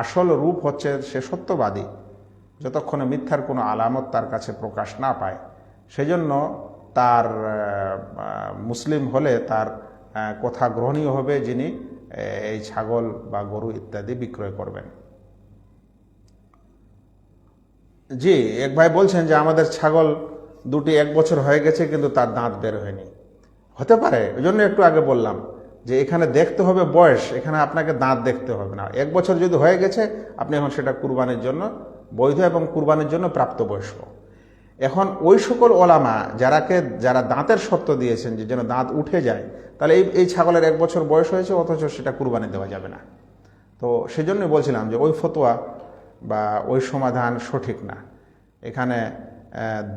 S1: আসল রূপ হচ্ছে সে সত্যবাদী, যতক্ষণে মিথ্যার কোনো আলামত তার কাছে প্রকাশ না পায়। সেজন্য তার মুসলিম হলে তার কথা গ্রহণীয় হবে যিনি এই ছাগল বা গরু ইত্যাদি বিক্রয় করবেন। জি, এক ভাই বলছেন যে আমাদের ছাগল দুটি 1 বছর হয়ে গেছে কিন্তু তার দাঁত বের হয়নি। হতে পারে, ওই জন্য একটু আগে বললাম যে এখানে দেখতে হবে বয়স, এখানে আপনাকে দাঁত দেখতে হবে না। 1 বছর যদি হয়ে গেছে, আপনি এখন সেটা কুরবানির জন্য বৈধ এবং কুরবানির জন্য প্রাপ্তবয়স্ক। এখন ওই সকল ওলামা যারা দাঁতের শর্ত দিয়েছেন যে যেন দাঁত উঠে যায়, তাহলে এই ছাগলের 1 বছর বয়স হয়েছে অথচ সেটা কুরবানি দেওয়া যাবে না। তো সেজন্যই বলছিলাম যে ওই ফতোয়া বা ওই সমাধান সঠিক না। এখানে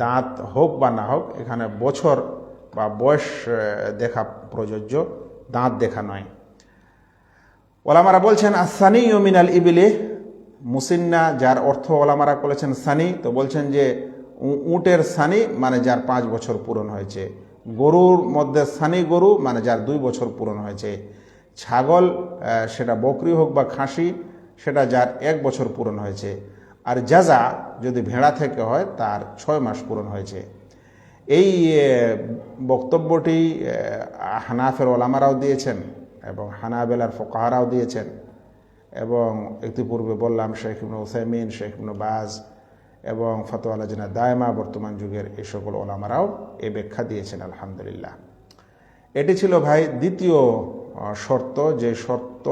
S1: দাঁত হোক বা না হোক, এখানে বছর বা বয়স দেখা প্রযোজ্য, দাঁত দেখা নয়। ওলামারা বলছেন আসানি মিনাল ইবিলি মুসিন্না, যার অর্থ ওলামারা বলেছেন সানি, তো বলছেন যে উটের সানি মানে যার 5 বছর পূরণ হয়েছে, গরুর মধ্যে সানি গরু মানে যার 2 বছর পূরণ হয়েছে, ছাগল সেটা বকরি হোক বা খাসি সেটা যার 1 বছর পূরণ হয়েছে, আর জাজা যদি ভেড়া থেকে হয় তার 6 মাস পূরণ হয়েছে। এই বক্তব্যটি হানাফের ওলামারাও দিয়েছেন এবং হানাবেলার ফোকাহারাও দিয়েছেন, এবং ইতিপূর্বে বললাম শেখ ইবনে উসাইমিন, শেখ ইবনে বাজ এবং ফতোয়া লাজনা দায়মা বর্তমান যুগের এই সকল ওলামারাও এই ব্যাখ্যা দিয়েছেন। আলহামদুলিল্লাহ। এটি ছিল ভাই দ্বিতীয় শর্ত, যে শর্ত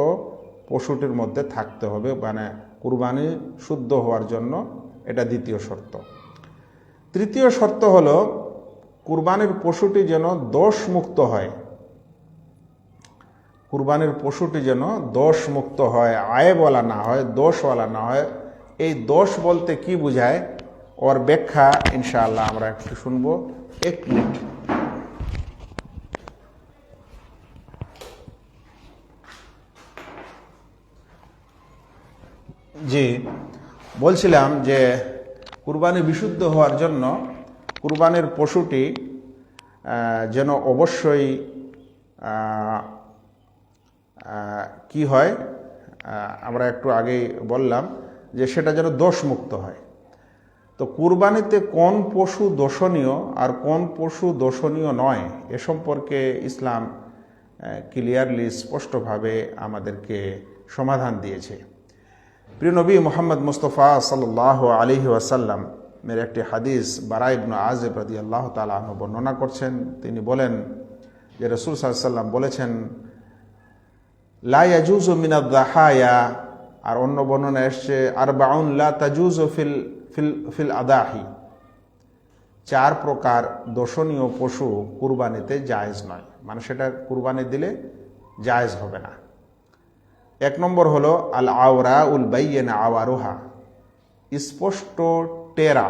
S1: পশুটির মধ্যে থাকতে হবে, মানে কুরবানি শুদ্ধ হওয়ার জন্য এটা দ্বিতীয় শর্ত। তৃতীয় শর্ত হলো কুরবানির পশুটি যেন দোষ মুক্ত হয়। কুরবানির পশুটি যেন দোষ মুক্ত হয়, আয়েবওয়ালা না হয়, দোষওয়ালা না হয়। এই দোষ বলতে কি বোঝায়, ওর ব্যাখ্যা ইনশাআল্লাহ আমরা একটু শুনবো। 1 মিনিট। জি, বলছিলাম যে কুরবানি বিশুদ্ধ হওয়ার জন্য কুরবানির পশুটি যেন অবশ্যই কি হয়, আমরা একটু আগেই বললাম যে সেটা যেন দোষমুক্ত হয়। তো কুরবানিতে কোন পশু দোষণীয় আর কোন পশু দোষণীয় নয়, এ সম্পর্কে ইসলাম ক্লিয়ারলি স্পষ্টভাবে আমাদেরকে সমাধান দিয়েছে। প্রিয় নবী মুহাম্মদ মুস্তাফা সাল্লাল্লাহু আলাইহি ওয়াসাল্লাম এর একটি হাদিস বারা ইবনে আযিব রাদিয়াল্লাহু তাআলা আনহু বর্ণনা করছেন। তিনি বলেন যে রাসূল সাল্লাল্লাহু আলাইহি ওয়াসাল্লাম বলেছেন, লা ইয়াজুজু মিনাদ যাহায়া, আর অন্য বর্ণনা এসছে আরবাউন লা তাজুজু ফিল আদাহি, 4 প্রকার দোষণীয় পশু কুরবানিতে জায়েজ নয়, মানে সেটা কুরবানি দিলে জায়েজ হবে না। 1 নম্বর হলো আল আওরা উল বাইয়িন আওয়ারুহা, স্পষ্ট টেরা।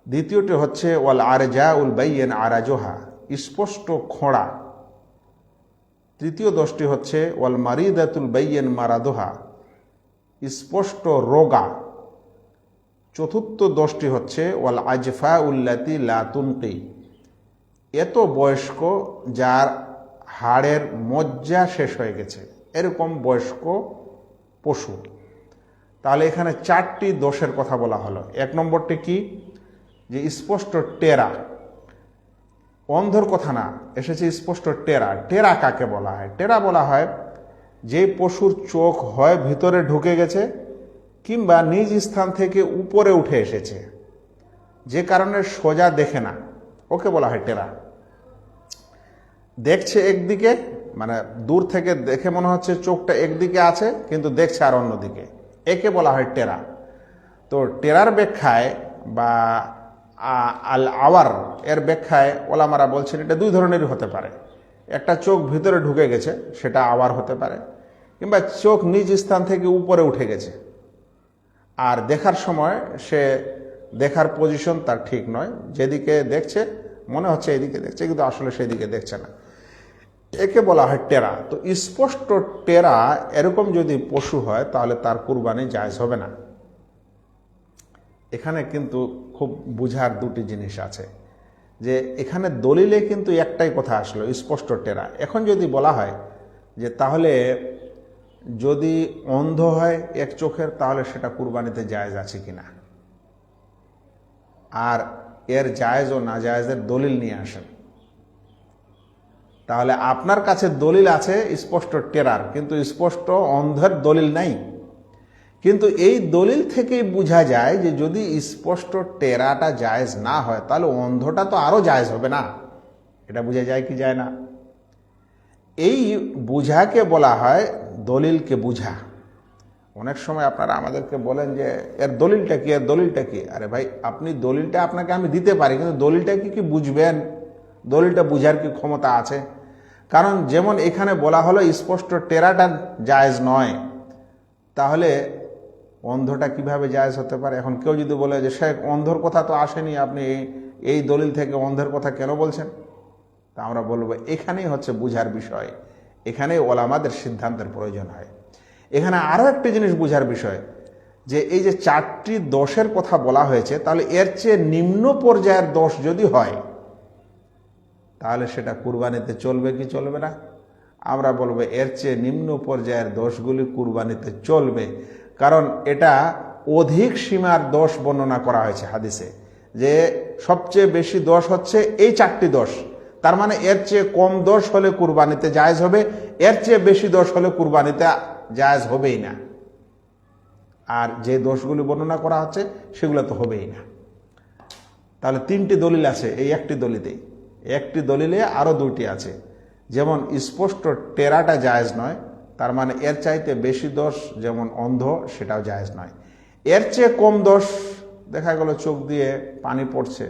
S1: দ্বিতীয়টি হচ্ছে ওয়াল আরজা উল বাইয়িন আরাজুহা, স্পষ্ট খোঁড়া। তৃতীয় দোষটি হচ্ছে ওয়াল মারিদাতুল বাইয়িন মারাদুহা, স্পষ্ট রোগা। চতুর্থ দোষটি হচ্ছে ওয়াল আজফা উল্লাতি লা তুনকি, এত বয়স্ক যার হাড়ের মজ্জা শেষ হয়ে গেছে, এরকম বয়স্ক পশু। তাহলে এখানে 4টি দোষের কথা বলা হলো। 1 নম্বরটি কি, যে স্পষ্ট টেরা, অন্ধর কথা না, এসেছে স্পষ্ট টেরা। টেরা কাকে বলা হয়? টেরা বলা হয় যে পশুর চোখ হয় ভিতরে ঢুকে গেছে কিংবা নিজ স্থান থেকে উপরে উঠে এসেছে, যে কারণে সোজা দেখে না, ওকে বলা হয় টেরা। দেখছে একদিকে, মানে দূর থেকে দেখে মনে হচ্ছে চোখটা একদিকে আছে কিন্তু দেখছে আর অন্যদিকে, একে বলা হয় টেরা। তো টেরার ব্যাখ্যায় বা আল আওয়ার এর ব্যাখ্যায় ওলামারা বলছেন এটা দুই ধরনেরই হতে পারে। একটা চোখ ভিতরে ঢুকে গেছে, সেটা আওয়ার হতে পারে, কিংবা চোখ নিজ স্থান থেকে উপরে উঠে গেছে, আর দেখার সময় সে দেখার পজিশন তার ঠিক নয়, যেদিকে দেখছে মনে হচ্ছে এদিকে দেখছে কিন্তু আসলে সেদিকে দেখছে না, একে বলা হয় টেরা। তো স্পষ্ট টেরা এরকম যদি পশু হয় তাহলে তার কুরবানি জায়েজ হবে না। এখানে কিন্তু খুব বুঝার দুটি জিনিস আছে, যে এখানে দলিলে কিন্তু একটাই কথা আসলো, স্পষ্ট টেরা। এখন যদি বলা হয় যে তাহলে যদি অন্ধ হয় এক চোখের, তাহলে সেটা কুরবানিতে জায়েজ আছে কিনা, আর এর জায়েজ ও না জায়েজের দলিল নিয়ে আসেন। তাহলে আপনার কাছে দলিল আছে স্পষ্ট টেরার, কিন্তু স্পষ্ট অন্ধের দলিল নাই। কিন্তু এই দলিল থেকেই বোঝা যায় যে যদি স্পষ্ট টেরাটা জায়েজ না হয় তাহলে অন্ধটা তো আরো জায়েজ হবে না। এটা বোঝা যায় কি যায় না? এই বুঝাকে বলা হয় দলিলকে বুঝা। অনেক সময় আপনারা আমাদেরকে বলেন যে এর দলিলটা কি, এর দলিলটা কি। আরে ভাই, আপনি দলিলটা আপনাকে আমি দিতে পারি, কিন্তু দলিলটা কি বুঝবেন? দলিলটা বুঝার কি ক্ষমতা আছে? কারণ যেমন এখানে বলা হলো স্পষ্ট টেরাটা জায়েজ নয়, তাহলে অন্ধটা কিভাবে জায়েজ হতে পারে? এখন কেউ যদি বলে যে শেখ অন্ধর কথা তো আসেনি, আপনি এই দলিল থেকে অন্ধের কথা কেন বলছেন? তা আমরা বলবো এখানেই হচ্ছে বুঝার বিষয়, এখানেই ওলামাদের সিদ্ধান্তের প্রয়োজন হয়। এখানে আরও একটি জিনিস বুঝার বিষয়, যে এই যে 4টি দোষের কথা বলা হয়েছে, তাহলে এর চেয়ে নিম্ন পর্যায়ের দোষ যদি হয় তাহলে সেটা কুরবানিতে চলবে কি চলবে না? আমরা বলবো এর চেয়ে নিম্ন পর্যায়ের দোষগুলি কুরবানিতে চলবে, কারণ এটা অধিক সীমার দোষ বর্ণনা করা হয়েছে হাদিসে, যে সবচেয়ে বেশি দোষ হচ্ছে এই 4টি দোষ। তার মানে এর চেয়ে কম দোষ হলে কুরবানিতে জায়েজ হবে, এর চেয়ে বেশি দোষ হলে কুরবানিতে জায়েজ হবেই না। আর যে দোষগুলি বর্ণনা করা হচ্ছে সেগুলো তো হবেই না। তাহলে 3টি দলিল আছে এই একটি দলিলেই, একটি দলিলে আরো 2টি আছে। যেমন স্পষ্ট টেরাটা জায়েজ নয়, তার মানে এর চাইতে বেশি দোষ যেমন অন্ধ, সেটাও জায়েজ নয়। এর চেয়ে কম দোষ দেখা গেল চোখ দিয়ে পানি পড়ছে,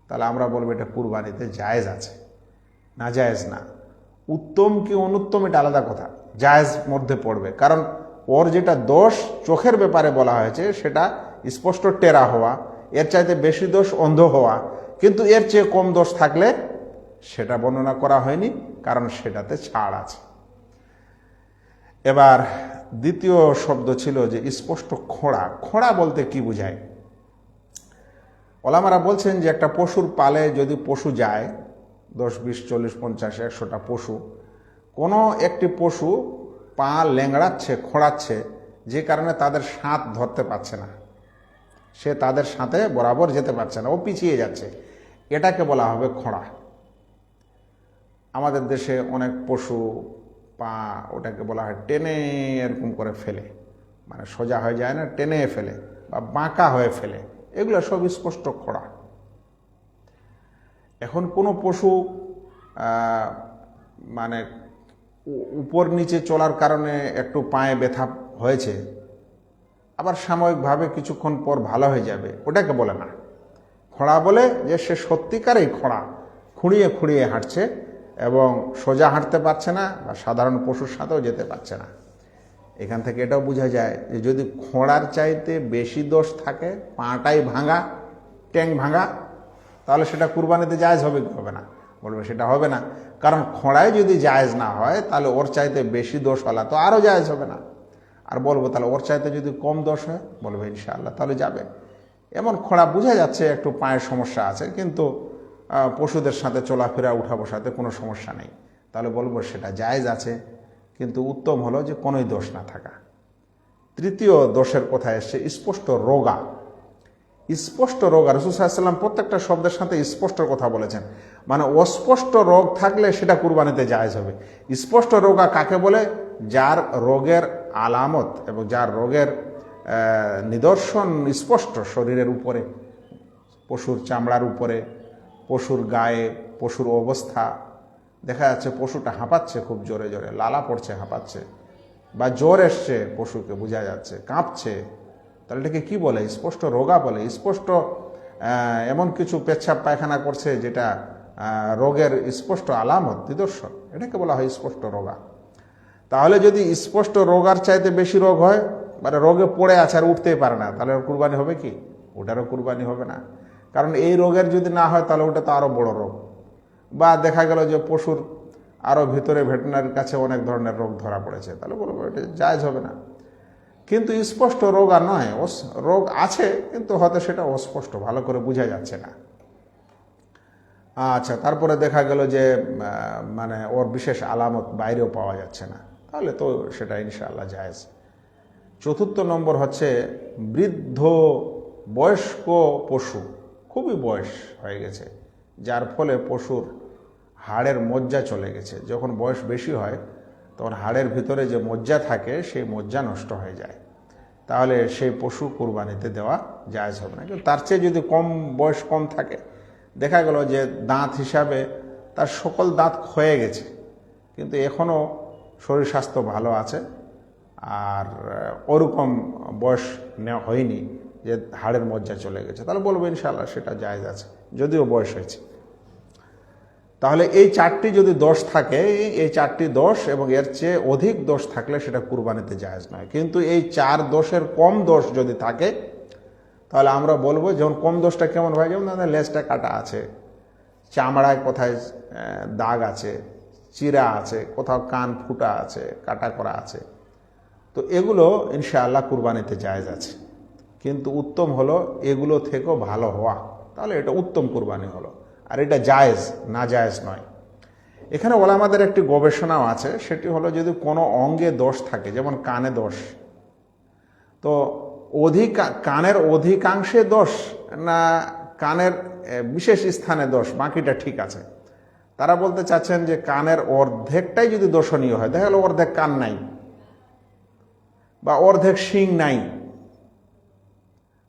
S1: তাহলে আমরা বলবো এটা কুরবানিতে জায়েজ আছে, না জায়েজ না। উত্তম কি অনুত্তম এটা আলাদা কথা, জায়েজ মধ্যে পড়বে, কারণ ওর যেটা দোষ চোখের ব্যাপারে বলা হয়েছে সেটা স্পষ্ট টেরা হওয়া, এর চাইতে বেশি দোষ অন্ধ হওয়া, কিন্তু এর চেয়ে কম দোষ থাকলে সেটা বর্ণনা করা হয়নি, কারণ সেটাতে ছাড় আছে। এবার দ্বিতীয় শব্দ ছিল যে স্পষ্ট খোঁড়া। খোঁড়া বলতে কি বোঝায়? ওলামারা বলছেন যে একটা পশুর পালে যদি পশু যায় 10, 20, 40, 50, 100টা পশু, কোনো একটি পশু পা ল্যাংড়াচ্ছে, খোঁড়াচ্ছে, যে কারণে তাদের সাঁত ধরতে পারছে না, সে তাদের সাথে বরাবর যেতে পারছে না, ও পিছিয়ে যাচ্ছে, এটাকে বলা হবে খোঁড়া। আমাদের দেশে অনেক পশু পা ওটাকে বলা হয় টেনে এরকম করে ফেলে, মানে সোজা হয়ে যায় না, টেনে ফেলে বা বাঁকা হয়ে ফেলে, এগুলো সব স্পষ্ট খোঁড়া। এখন কোনো পশু মানে উপর নিচে চলার কারণে একটু পায়ে ব্যথা হয়েছে, আবার সাময়িকভাবে কিছুক্ষণ পর ভালো হয়ে যাবে, ওটাকে বলে না খোঁড়া। বলে যে সে সত্যিকারেই খোঁড়া, খুঁড়িয়ে খুঁড়িয়ে হাঁটছে এবং সোজা হাঁটতে পারছে না বা সাধারণ পশুর সাথেও যেতে পারছে না। এখান থেকে এটাও বোঝা যায় যে যদি খোঁড়ার চাইতে বেশি দোষ থাকে, পাটাই ভাঙা, ট্যাং ভাঙা, তাহলে সেটা কুরবানিতে জায়েজ হবে কি হবে না? বলবে সেটা হবে না, কারণ খোঁড়ায় যদি জায়েজ না হয় তাহলে ওর চাইতে বেশি দোষ হলা তো আরও জায়েজ হবে না। আর বলবো তাহলে ওর চাইতে যদি কম দোষ হয়, বলবে ইনশাআল্লাহ তাহলে যাবে। এমন খোঁড়া বোঝা যাচ্ছে একটু পায়ের সমস্যা আছে, কিন্তু পশুদের সাথে চলাফেরা উঠা বসাতে কোনো সমস্যা নেই, তাহলে বলবো সেটা জায়েজ আছে, কিন্তু উত্তম হলো যে কোনোই দোষ না থাকা। তৃতীয় দোষের কথা এসছে স্পষ্ট রোগা। স্পষ্ট রোগা, রাসূল সাল্লাল্লাহু আলাইহি ওয়াসাল্লাম প্রত্যেকটা শব্দের সাথে স্পষ্ট কথা বলেছেন, মানে অস্পষ্ট রোগ থাকলে সেটা কুরবানিতে জায়েজ হবে। স্পষ্ট রোগা কাকে বলে? যার রোগের আলামত এবং যার রোগের নিদর্শন স্পষ্ট শরীরের উপরে, পশুর চামড়ার উপরে, পশুর গায়ে, পশুর অবস্থা দেখা যাচ্ছে পশুটা হাঁপাচ্ছে খুব জোরে জোরে, লালা পড়ছে, হাঁপাচ্ছে, বা জ্বর এসছে, পশুকে বোঝা যাচ্ছে কাঁপছে, তাহলে এটাকে কি বলে? স্পষ্ট রোগা বলে। স্পষ্ট এমন কিছু পেচ্ছাপ পায়খানা করছে যেটা রোগের স্পষ্ট আলামত, নিদর্শন, এটাকে বলা হয় স্পষ্ট রোগা। তাহলে যদি স্পষ্ট রোগার চাইতে বেশি রোগ হয়, মানে রোগে পড়ে আছে আর উঠতেই পারে না, তাহলে ওর কুরবানি হবে কি? ওটারও কুরবানি হবে না। কারণ এই রোগের যদি না হয় তাহলে ওটা তো আরও বড় রোগ। বা দেখা গেল যে পশুর আরও ভিতরে ভেটেরিনারির কাছে অনেক ধরনের রোগ ধরা পড়েছে, তাহলে বলবো এটা জায়েজ হবে না। কিন্তু স্পষ্ট রোগ আর নয়, রোগ আছে কিন্তু হয়তো সেটা অস্পষ্ট, ভালো করে বোঝা যাচ্ছে না। আচ্ছা, তারপরে দেখা গেল যে মানে ওর বিশেষ আলামত বাইরেও পাওয়া যাচ্ছে না, তাহলে তো সেটা ইনশাআল্লাহ জায়েজ। চতুর্থ নম্বর হচ্ছে বৃদ্ধ বয়স্ক পশু, খুবই বয়স হয়ে গেছে, যার ফলে পশুর হাড়ের মজ্জা চলে গেছে। যখন বয়স বেশি হয় তখন হাড়ের ভিতরে যে মজ্জা থাকে সেই মজ্জা নষ্ট হয়ে যায়, তাহলে সেই পশু কুরবানিতে দেওয়া জায়েজ হবে না। কিন্তু তার চেয়ে যদি বয়স কম থাকে, দেখা গেল যে দাঁত হিসাবে তার সকল দাঁত ক্ষয়ে গেছে কিন্তু এখনও শরীর স্বাস্থ্য ভালো আছে, আর ওরকম বয়স নেওয়া হয়নি যে হাড়ের মজ্জা চলে গেছে, তাহলে বলবো ইনশাআল্লাহ সেটা জায়েজ আছে, যদিও বয়স হয়েছে। তাহলে এই চারটি যদি দোষ থাকে, এই চারটি দোষ এবং এর চেয়ে অধিক দোষ থাকলে সেটা কুরবানিতে জায়েজ নয়। কিন্তু এই চার দোষের কম দোষ যদি থাকে তাহলে আমরা বলবো, যেমন কম দোষটা কেমন হয়, যেমন লেজটা কাটা আছে, চামড়ায় কোথায় দাগ আছে, চিরা আছে, কোথাও কান ফুটা আছে, কাটা করা আছে, তো এগুলো ইনশাআল্লাহ কুরবানিতে জায়েজ আছে। কিন্তু উত্তম হলো এগুলো থেকেও ভালো হওয়া, তাহলে এটা উত্তম কুরবানি হলো, আর এটা জায়েজ, না জায়েজ নয়। এখানে ওলামাদের একটি গবেষণাও আছে, সেটি হলো যদি কোনো অঙ্গে দোষ থাকে, যেমন কানে দোষ, তো কানের অধিকাংশে দোষ না কানের বিশেষ স্থানে দোষ, বাকিটা ঠিক আছে। তারা বলতে চাচ্ছেন যে কানের অর্ধেকটাই যদি দোষণীয় হয়, দেখা গেল অর্ধেক কান নাই বা অর্ধেক শিং নাই,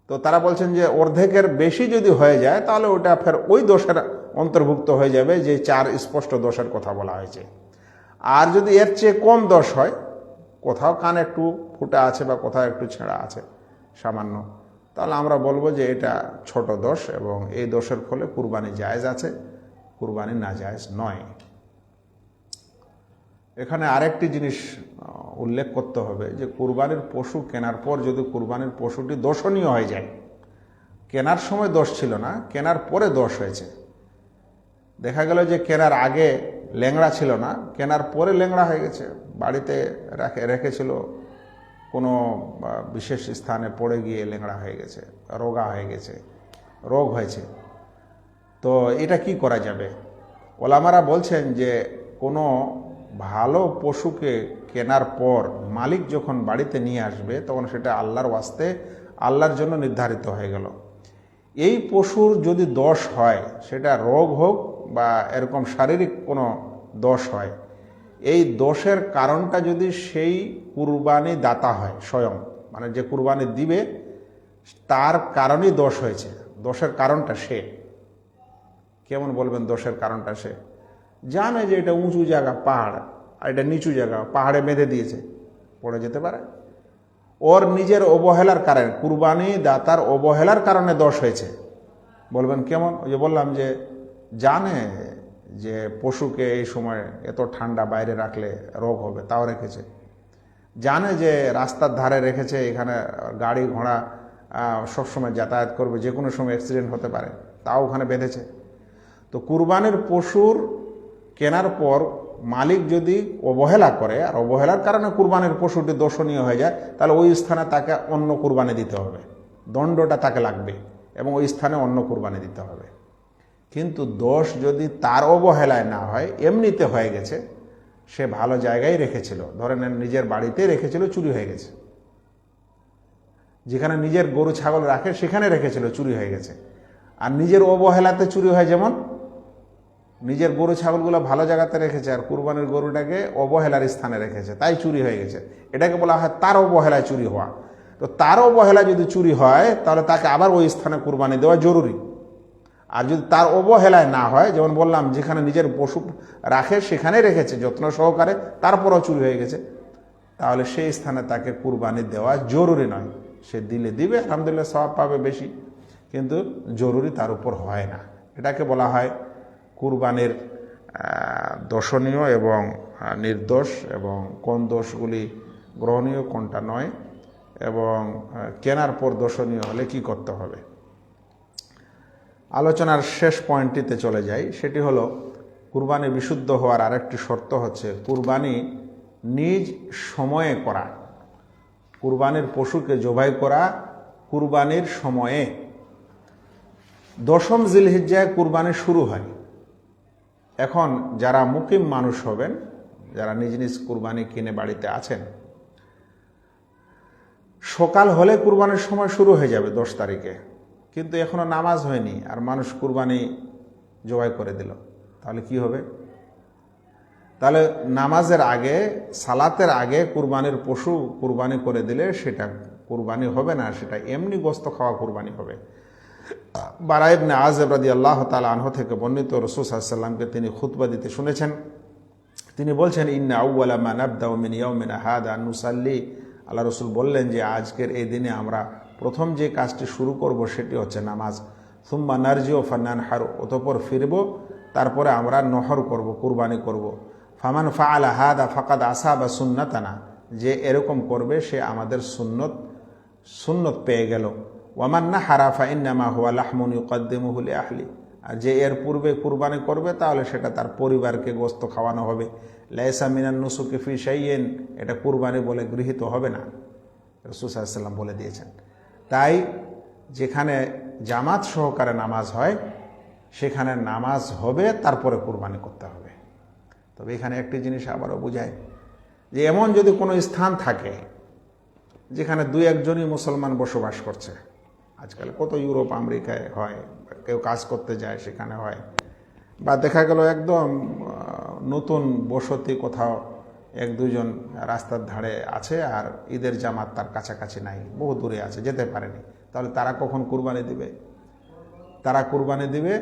S1: তো তারা বলছেন যে অর্ধেকের বেশি যদি হয়ে যায় তাহলে ওটা ফের ওই দোষের অন্তর্ভুক্ত হয়ে যাবে যে চার স্পষ্ট দোষের কথা বলা হয়েছে। আর যদি এর চেয়ে কম দোষ হয়, কোথাও কান একটু ফুটা আছে বা কোথাও একটু ছেঁড়া আছে সামান্য, তাহলে আমরা বলবো যে এটা ছোট দোষ এবং এই দোষের ফলে কুরবানি জায়েজ আছে, কুরবানি না জায়েজ নয়। এখানে আরেকটি জিনিস উল্লেখ করতে হবে যে কুরবানির পশু কেনার পর যদি কুরবানির পশুটি দোষণীয় হয়ে যায়, কেনার সময় দোষ ছিল না, কেনার পরে দোষ হয়েছে, দেখা গেল যে কেনার আগে ল্যাংড়া ছিল না, কেনার পরে ল্যাংড়া হয়ে গেছে, বাড়িতে রেখেছিল, কোনো বিশেষ স্থানে পড়ে গিয়ে ল্যাংড়া হয়ে গেছে, রোগা হয়ে গেছে, রোগ হয়েছে, তো এটা কি করা যাবে? ওলামারা বলছেন যে কোনো ভালো পশুকে কেনার পর মালিক যখন বাড়িতে নিয়ে আসবে তখন সেটা আল্লাহর ওয়াস্তে, আল্লাহর জন্য নির্ধারিত হয়ে গেল। এই পশুর যদি দোষ হয়, সেটা রোগ হোক বা এরকম শারীরিক কোনো দোষ হয়, এই দোষের কারণটা যদি সেই কুরবানি দাতা হয় স্বয়ং, মানে যে কুরবানি দিবে তার কারণেই দোষ হয়েছে, দোষের কারণটা সে, কেমন বলবেন দোষের কারণটা সে? জানে যে এটা উঁচু জায়গা পাহাড় আর এটা নিচু জায়গা, পাহাড়ে বেঁধে দিয়েছে, পড়ে যেতে পারে, ওর নিজের অবহেলার কারণে, কুরবানি দাতার অবহেলার কারণে দোষ হয়েছে। বলবেন কেমন? ওই যে বললাম যে জানে যে পশুকে এই সময় এত ঠান্ডা বাইরে রাখলে রোগ হবে, তাও রেখেছে, জানে যে রাস্তার ধারে রেখেছে, এখানে গাড়ি ঘোড়া সবসময় যাতায়াত করবে, যে কোনো সময় অ্যাক্সিডেন্ট হতে পারে, তাও ওখানে বেঁধেছে। তো কুরবানির পশুর কেনার পর মালিক যদি অবহেলা করে আর অবহেলার কারণে কুরবানির পশুটি দোষণীয় হয়ে যায়, তাহলে ওই স্থানে তাকে অন্য কুরবানি দিতে হবে, দণ্ডটা তাকে লাগবে এবং ওই স্থানে অন্য কুরবানি দিতে হবে। কিন্তু দোষ যদি তার অবহেলায় না হয়, এমনিতে হয়ে গেছে, সে ভালো জায়গায় রেখেছিল, ধরে নেন নিজের বাড়িতে রেখেছিল, চুরি হয়ে গেছে, যেখানে নিজের গরু ছাগল রাখে সেখানে রেখেছিল, চুরি হয়ে গেছে, আর নিজের অবহেলাতে চুরি হয়, যেমন নিজের গরু ছাগলগুলো ভালো জায়গাতে রেখেছে আর কুরবানির গরুটাকে অবহেলার স্থানে রেখেছে, তাই চুরি হয়ে গেছে, এটাকে বলা হয় তার অবহেলায় চুরি হওয়া। তো তার অবহেলায় যদি চুরি হয় তাহলে তাকে আবার ওই স্থানে কুরবানি দেওয়া জরুরি। আর যদি তার অবহেলায় না হয়, যেমন বললাম যেখানে নিজের পশু রাখে সেখানে রেখেছে যত্ন সহকারে, তারপরও চুরি হয়ে গেছে, তাহলে সেই স্থানে তাকে কুরবানি দেওয়া জরুরি নয়। সে দিলে দিবে, আলহামদুলিল্লাহ সওয়াব পাবে বেশি, কিন্তু জরুরি তার উপর হয় না। এটাকে বলা হয় কুরবানির দর্শনীয় এবং নির্দোষ, এবং কোন দোষগুলি গ্রহণীয় কোনটা নয়, এবং কেনার পর দর্শনীয় হলে কি করতে হবে। আলোচনার শেষ পয়েন্টটিতে চলে যাই, সেটি হলো কুরবানি বিশুদ্ধ হওয়ার আরেকটি শর্ত হচ্ছে কুরবানি নিজ সময়ে করা। কুরবানির পশুকে জবাই করা কুরবানির সময়ে। 10ম জিলহিজ্জায় কুরবানি শুরু হয়। এখন যারা মুকিম মানুষ হবেন, যারা নিজ নিজ কুরবানি কিনে বাড়িতে আছেন, সকাল হলে কুরবানির সময় শুরু হয়ে যাবে 10 তারিখে, কিন্তু এখনো নামাজ হয়নি আর মানুষ কুরবানি জবাই করে দিল, তাহলে কি হবে? তাহলে নামাজের আগে, সালাতের আগে কুরবানির পশু কুরবানি করে দিলে সেটা কুরবানি হবে না, সেটা এমনি গোস্ত খাওয়া কুরবানি হবে। বারা ইবনে আযিব রাদিয়াল্লাহু তাআলা আনহু থেকে বর্ণিত, রাসূল সাল্লাল্লাহু আলাইহি ওয়াসাল্লামকে তিনি খুতবা দিতে শুনেছেন। তিনি বলছেন, ইন্না আউওয়ালা মা নাবদাউ মিন ইয়াউমিনা হাদা নুসাল্লি। আল্লাহ রসুল বললেন যে আজকের এই দিনে আমরা প্রথম যে কাজটি শুরু করব সেটি হচ্ছে নামাজ। সুম্মা নারজিউ ফানানহারু, অতঃপর ফিরব, তারপরে আমরা নহর করব, কুরবানি করব। ফামান ফাআলা হাদা ফাকাদ আসাবা সুন্নাতানা, যে এরকম করবে সে আমাদের সুন্নত পেয়ে গেল। ওয়ামান নাহারা ফাইন্নামা হুয়া লাহমুন ইউকদ্দিমুহু লিআহলি, আর যে এর পূর্বে কুরবানি করবে তাহলে সেটা তার পরিবারকে গোস্ত খাওয়ানো হবে। লাইসা মিনান নুসুকি ফি শাইইন, এটা কুরবানি বলে গৃহীত হবে না, রাসূল সাল্লাল্লাহু আলাইহি ওয়াসাল্লাম বলে দিয়েছেন। তাই যেখানে জামাত সহকারে নামাজ হয় সেখানে নামাজ হবে, তারপরে কুরবানি করতে হবে। তবে এখানে একটি জিনিস আবারও বোঝায় যে এমন যদি কোনো স্থান থাকে যেখানে 2-1 জনই মুসলমান বসবাস করছে, আজকাল কত ইউরোপ আমেরিকায় হয়, কেউ কাজ করতে যায় সেখানে হয়, বা দেখা গেল একদম নতুন বসতি কোথাও 1-2 জন রাস্তার ধারে আছে আর ঈদের জামাত তার কাছাকাছি নাই, বহু দূরে আছে, যেতে পারেনি, তাহলে তারা কখন কুরবানি দিবে? তারা কুরবানি দিবে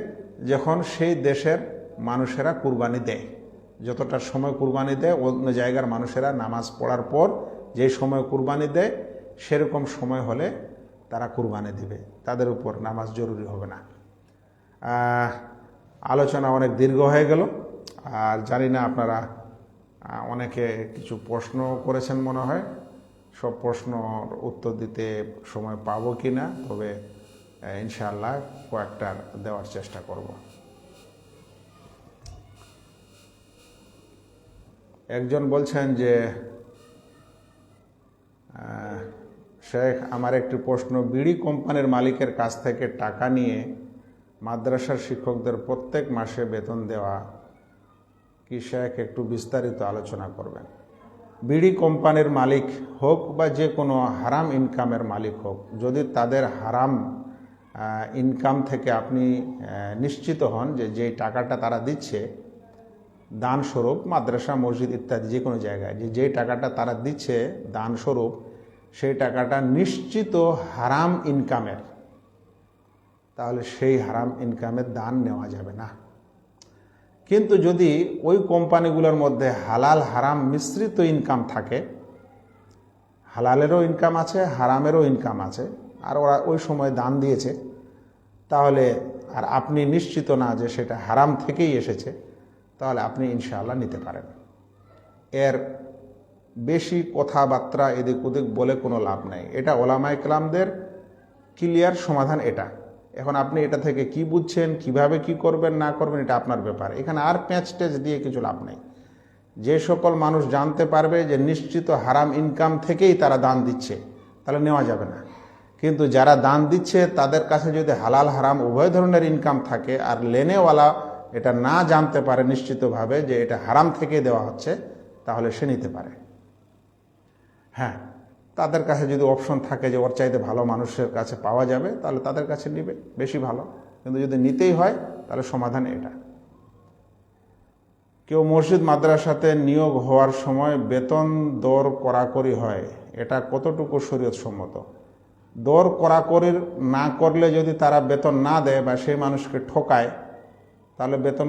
S1: যখন সেই দেশের মানুষেরা কুরবানি দেয়। যতটা সময় কুরবানি দেয় অন্য জায়গার মানুষেরা নামাজ পড়ার পর যে সময় কুরবানি দেয় সেরকম সময় হলে তারা কুরবানি দিবে, তাদের উপর নামাজ জরুরি হবে না। আলোচনা অনেক দীর্ঘ হয়ে গেল, আর জানি না আপনারা অনেকে কিছু প্রশ্ন করেছেন মনে হয়, সব প্রশ্নর উত্তর দিতে সময় পাবো কি না, তবে ইনশাআল্লাহ কয়েকটার দেওয়ার চেষ্টা করব। একজন বলছেন যে শেখ, আমার একটি প্রশ্ন, বিড়ি কোম্পানির মালিকের কাছ থেকে টাকা নিয়ে মাদ্রাসার শিক্ষকদের প্রত্যেক মাসে বেতন দেওয়া কি শেখ, একটু বিস্তারিত আলোচনা করবেন। বিড়ি কোম্পানির মালিক হোক বা যে কোনো হারাম ইনকামের মালিক হোক, যদি তাদের হারাম ইনকাম থেকে আপনি নিশ্চিত হন যে যেই টাকাটা তারা দিচ্ছে দানস্বরূপ, মাদ্রাসা মসজিদ ইত্যাদি যে কোনো জায়গায় যেই টাকাটা তারা দিচ্ছে দানস্বরূপ, সেই টাকাটা নিশ্চিত হারাম ইনকামের, তাহলে সেই হারাম ইনকামের দান নেওয়া যাবে না। কিন্তু যদি ওই কোম্পানিগুলোর মধ্যে হালাল হারাম মিশ্রিত ইনকাম থাকে, হালালেরও ইনকাম আছে হারামেরও ইনকাম আছে, আর ওরা ওই সময় দান দিয়েছে, তাহলে আর আপনি নিশ্চিত না যে সেটা হারাম থেকেই এসেছে, তাহলে আপনি ইনশাআল্লাহ নিতে পারেন। এর বেশি কথাবার্তা এদিক ওদিক বলে কোনো লাভ নেই। এটা ওলামায়ে কেরামদের ক্লিয়ার সমাধান এটা। এখন আপনি এটা থেকে কি বুঝছেন, কিভাবে কি করবেন না করবেন, এটা আপনার ব্যাপার। এখানে আর প্যাঁচ ট্যাচ দিয়ে কিছু লাভ নেই। যে সকল মানুষ জানতে পারবে যে নিশ্চিত হারাম ইনকাম থেকেই তারা দান দিচ্ছে, তাহলে নেওয়া যাবে না। কিন্তু যারা দান দিচ্ছে তাদের কাছে যদি হালাল হারাম উভয় ধরনের ইনকাম থাকে আর লেনেওয়ালা এটা না জানতে পারে নিশ্চিতভাবে যে এটা হারাম থেকে দেওয়া হচ্ছে, তাহলে সে নিতে পারে। হ্যাঁ, তাদের কাছে যদি অপশন থাকে যে ওর চাইতে ভালো মানুষের কাছে পাওয়া যাবে, তাহলে তাদের কাছে নিবে, বেশি ভালো। কিন্তু যদি নিতেই হয় তাহলে সমাধান এটা। কেউ মসজিদ মাদ্রাসাতে নিয়োগ হওয়ার সময় বেতন দর কড়াকড়ি হয়, এটা কতটুকু শরীয়ত সম্মত? দর কড়াকড়ি না করলে যদি তারা বেতন না দেয় বা সেই মানুষকে ঠকায়, তাহলে বেতন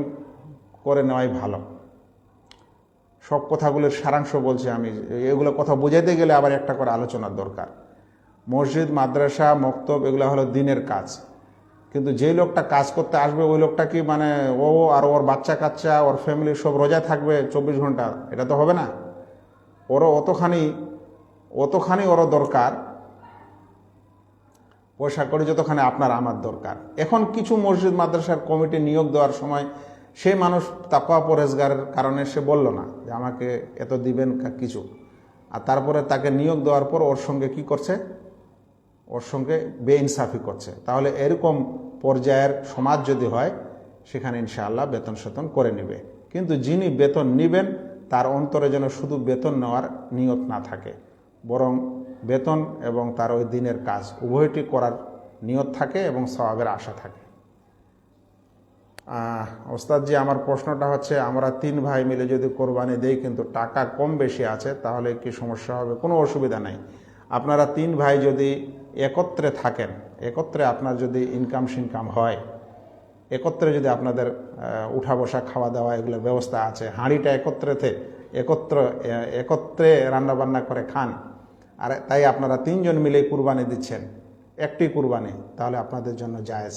S1: করে নেওয়াই ভালো। সব কথাগুলোর সারাংশ বলছি আমি। এগুলো কথা বোঝাইতে গেলে আবার একটা করে আলোচনার দরকার। মসজিদ, মাদ্রাসা, মক্তব এগুলো হলো দিনের কাজ, কিন্তু যেই লোকটা কাজ করতে আসবে ওই লোকটা কি মানে ও আর ওর বাচ্চা কাচ্চা ওর ফ্যামিলি সব রোজা থাকবে 24 ঘন্টা? এটা তো হবে না। ওরও অতখানি ওরও দরকার পয়সা করে যতখানি আপনার আমার দরকার। এখন কিছু মসজিদ মাদ্রাসার কমিটি নিয়োগ দেওয়ার সময় সেই মানুষ তাকওয়া পরহেজগারের কারণে সে বলল না যে আমাকে এত দিবেন কিছু, আর তারপরে তাকে নিয়োগ দেওয়ার পর ওর সঙ্গে কি করছে, ওর সঙ্গে বেইনসাফি করছে। তাহলে এরকম পর্যায়ের সমাজ যদি হয় সেখানে ইনশাআল্লাহ বেতন সেতন করে নেবে। কিন্তু যিনি বেতন নেবেন তার অন্তরে যেন শুধু বেতন নেওয়ার নিয়ত না থাকে, বরং বেতন এবং তার ওই দিনের কাজ উভয়টি করার নিয়ত থাকে এবং সওয়াবের আশা থাকে। ওস্তাদজি, আমার প্রশ্নটা হচ্ছে, আমরা 3 ভাই মিলে যদি কোরবানি দেই কিন্তু টাকা কম বেশি আছে, তাহলে কি সমস্যা হবে? কোনো অসুবিধা নাই। আপনারা 3 ভাই যদি একত্রে থাকেন, একত্রে আপনার যদি ইনকাম সিনকাম হয়, একত্রে যদি আপনাদের উঠা বসা খাওয়া দাওয়া এগুলোর ব্যবস্থা আছে, হাঁড়িটা একত্রে রান্নাবান্না করে খান, আর তাই আপনারা 3 জন মিলে কুরবানি দিচ্ছেন, একটি কুরবানি, তাহলে আপনাদের জন্য জায়েজ।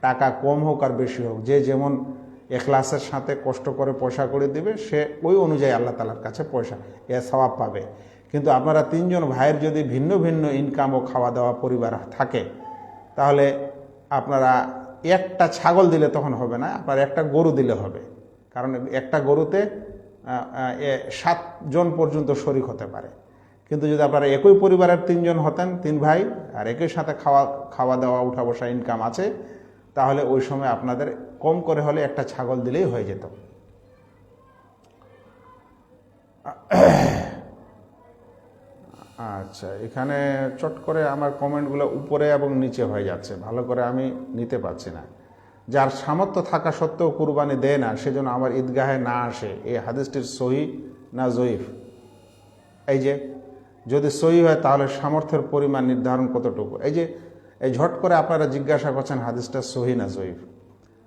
S1: টাকা কম হোক আর বেশি হোক, যে যেমন এখলাসের সাথে কষ্ট করে পয়সা করে দিবে সে ওই অনুযায়ী আল্লাহ তাআলার কাছে পয়সা সওয়াব পাবে। কিন্তু আপনারা 3 জন ভাইয়ের যদি ভিন্ন ভিন্ন ইনকাম ও খাওয়া দাওয়া পরিবার থাকে, তাহলে আপনারা একটা ছাগল দিলে তখন হবে না, আপনার একটা গরু দিলে হবে। কারণ একটা গরুতে 7 জন পর্যন্ত শরিক হতে পারে। কিন্তু যদি আপনারা একই পরিবারের 3 জন হতেন, 3 ভাই, আর একই সাথে খাওয়া দাওয়া উঠা বসা ইনকাম আছে, তাহলে ওই সময় আপনাদের কম করে হলে একটা ছাগল দিলেই হয়ে যেত। আচ্ছা, এখানে চট করে আমার কমেন্টগুলো উপরে এবং নিচে হয়ে যাচ্ছে, ভালো করে আমি নিতে পারছি না। যার সামর্থ্য থাকা সত্ত্বেও কুরবানি দেয় না, সেজন্য আমার ঈদগাহে না আসে, এই হাদিসটির সহি না জয়ীফ? এই যে যদি সহি হয় তাহলে সামর্থ্যের পরিমাণ নির্ধারণ কতটুকু? এই ঝট করে আপনারা জিজ্ঞাসা করছেন হাদিসটা সহি না জয়ীফ।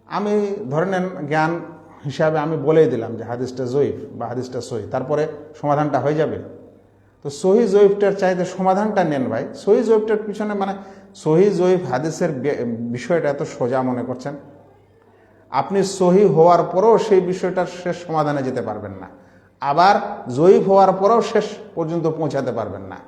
S1: আমি ধরে নেন জ্ঞান হিসাবে আমি বলেই দিলাম যে হাদিসটা জয়ীফ বা হাদিসটা সহি, তারপরে সমাধানটা হয়ে যাবে। তো সহি জয়ীফটার চাইতে সমাধানটা নেন ভাই। সহি জয়ীফটার পিছনে মানে সহি জয়ীফ হাদিসের বিষয়টা এত সোজা মনে করছেন? আপনি সহি হওয়ার পরেও সেই বিষয়টার শেষ সমাধানে যেতে পারবেন না, আবার জয়ীফ হওয়ার পরেও শেষ পর্যন্ত পৌঁছাতে পারবেন না।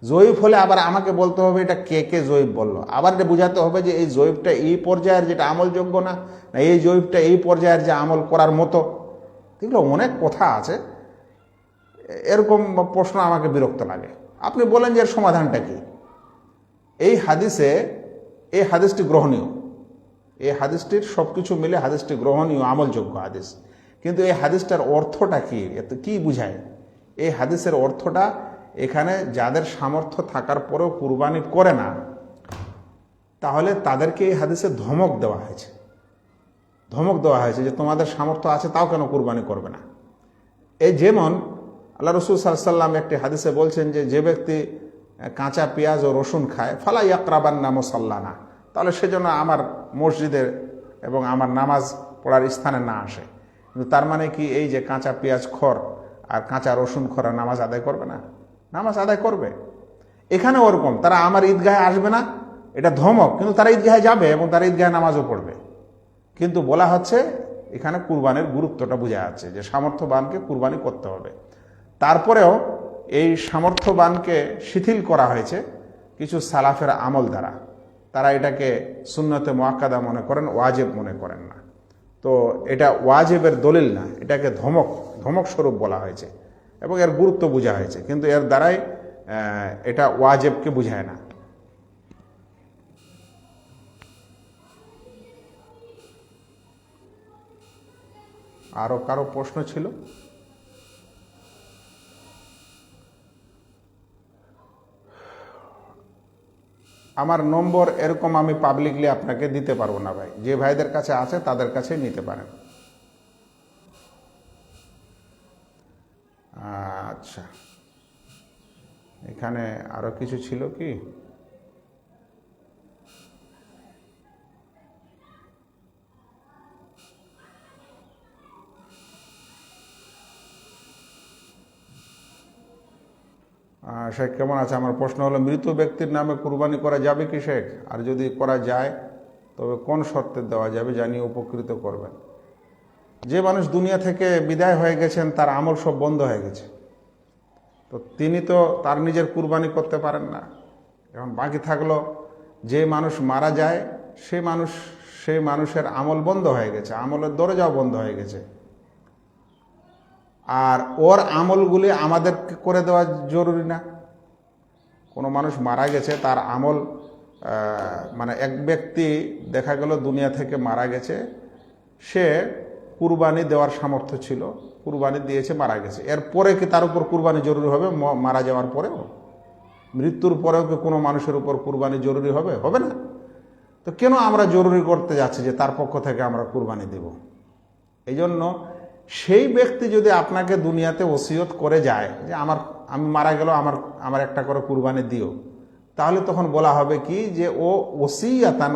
S1: জয়ীফ হলে আবার আমাকে বলতে হবে এটা কে কে জয়ীফ বললো, আবার এটা বোঝাতে হবে যে এই জয়ীফটা এই পর্যায়ের যেটা আমলযোগ্য না, না এই জয়ীফটা এই পর্যায়ের যে আমল করার মতো। এগুলো অনেক কথা আছে, এরকম প্রশ্ন আমাকে বিরক্ত লাগে। আপনি বলেন যে এর সমাধানটা কি? এই হাদিসটি গ্রহণীয়, এই হাদিসটির সব কিছু মিলে হাদিসটি গ্রহণীয়, আমলযোগ্য হাদিস। কিন্তু এই হাদিসটার অর্থটা কি, এত কি বুঝায়? এই হাদিসের অর্থটা এখানে যাদের সামর্থ্য থাকার পরেও কুরবানি করে না, তাহলে তাদেরকে এই হাদিসে ধমক দেওয়া হয়েছে যে তোমাদের সামর্থ্য আছে তাও কেন কুরবানি করবে না। এই যেমন আল্লাহ রসুল সাল্লাল্লাহু আলাইহি ওয়াসাল্লাম একটি হাদিসে বলছেন যে ব্যক্তি কাঁচা পেঁয়াজ ও রসুন খায়, ফালা ইয়াকরাবান্না মুসাল্লানা, তাহলে সেজন্য আমার মসজিদের এবং আমার নামাজ পড়ার স্থানে না আসে। কিন্তু তার মানে কি এই যে কাঁচা পেঁয়াজ খর আর কাঁচা রসুন খরা নামাজ আদায় করবে না? নামাজ আদায় করবে। এখানে ওরকম, তারা আমার ঈদগাহে আসবে না এটা ধমক, কিন্তু তারা ঈদগাহে যাবে এবং তারা ঈদগাহে নামাজও পড়বে। কিন্তু বলা হচ্ছে এখানে কুরবানির গুরুত্বটা বোঝা যাচ্ছে যে সামর্থ্যবানকে কুরবানি করতে হবে। তারপরেও এই সামর্থ্যবানকে শিথিল করা হয়েছে কিছু সালাফের আমল দ্বারা। তারা এটাকে সুন্নতে মুআক্কাদা মনে করেন, ওয়াজিব মনে করেন না। তো এটা ওয়াজিবের দলিল না, এটাকে ধমক স্বরূপ বলা হয়েছে এবং এর গুরুত্ব বোঝা হয়েছে, কিন্তু এর দ্বারাই এটা ওয়াজিবকে বুঝায় না। আরও কারো প্রশ্ন ছিল? আমার নম্বর এরকম আমি পাবলিকলি আপনাকে দিতে পারবো না ভাই, যে ভাইদের কাছে আছে তাদের কাছেই নিতে পারেন। আচ্ছা, এখানে আরো কিছু ছিল কি? শেখ কেমন আছে? আমার প্রশ্ন হলো, মৃত ব্যক্তির নামে কুরবানি করা যাবে কি শেখ? আর যদি করা যায় তবে কোন শর্তে দেওয়া যাবে, জানিয়ে উপকৃত করবেন। যে মানুষ দুনিয়া থেকে বিদায় হয়ে গেছেন, তার আমল সব বন্ধ হয়ে গেছে, তো তিনি তো তার নিজের কুরবানি করতে পারেন না। এখন বাকি থাকলো যে মানুষ মারা যায়, সেই মানুষের আমল বন্ধ হয়ে গেছে, আমলের দরজাও বন্ধ হয়ে গেছে। আর ওর আমলগুলি আমাদেরকে করে দেওয়া জরুরি না। কোনো মানুষ মারা গেছে, তার আমল মানে এক ব্যক্তি দেখা গেল দুনিয়া থেকে মারা গেছে, সে কুরবানি দেওয়ার সামর্থ্য ছিল, কুরবানি দিয়েছে, মারা গেছে। এরপরে কি তার উপর কুরবানি জরুরি হবে? মারা যাওয়ার পরেও, মৃত্যুর পরেও কি কোনো মানুষের উপর কুরবানি জরুরি হবে? হবে না। তো কেন আমরা জরুরি করতে যাচ্ছি যে তার পক্ষ থেকে আমরা কুরবানি দেব? এই জন্য সেই ব্যক্তি যদি আপনাকে দুনিয়াতে ওসিয়ত করে যায় যে আমি মারা গেল, আমার একটা করে কুরবানি দিও, তাহলে তখন বলা হবে কি যে ও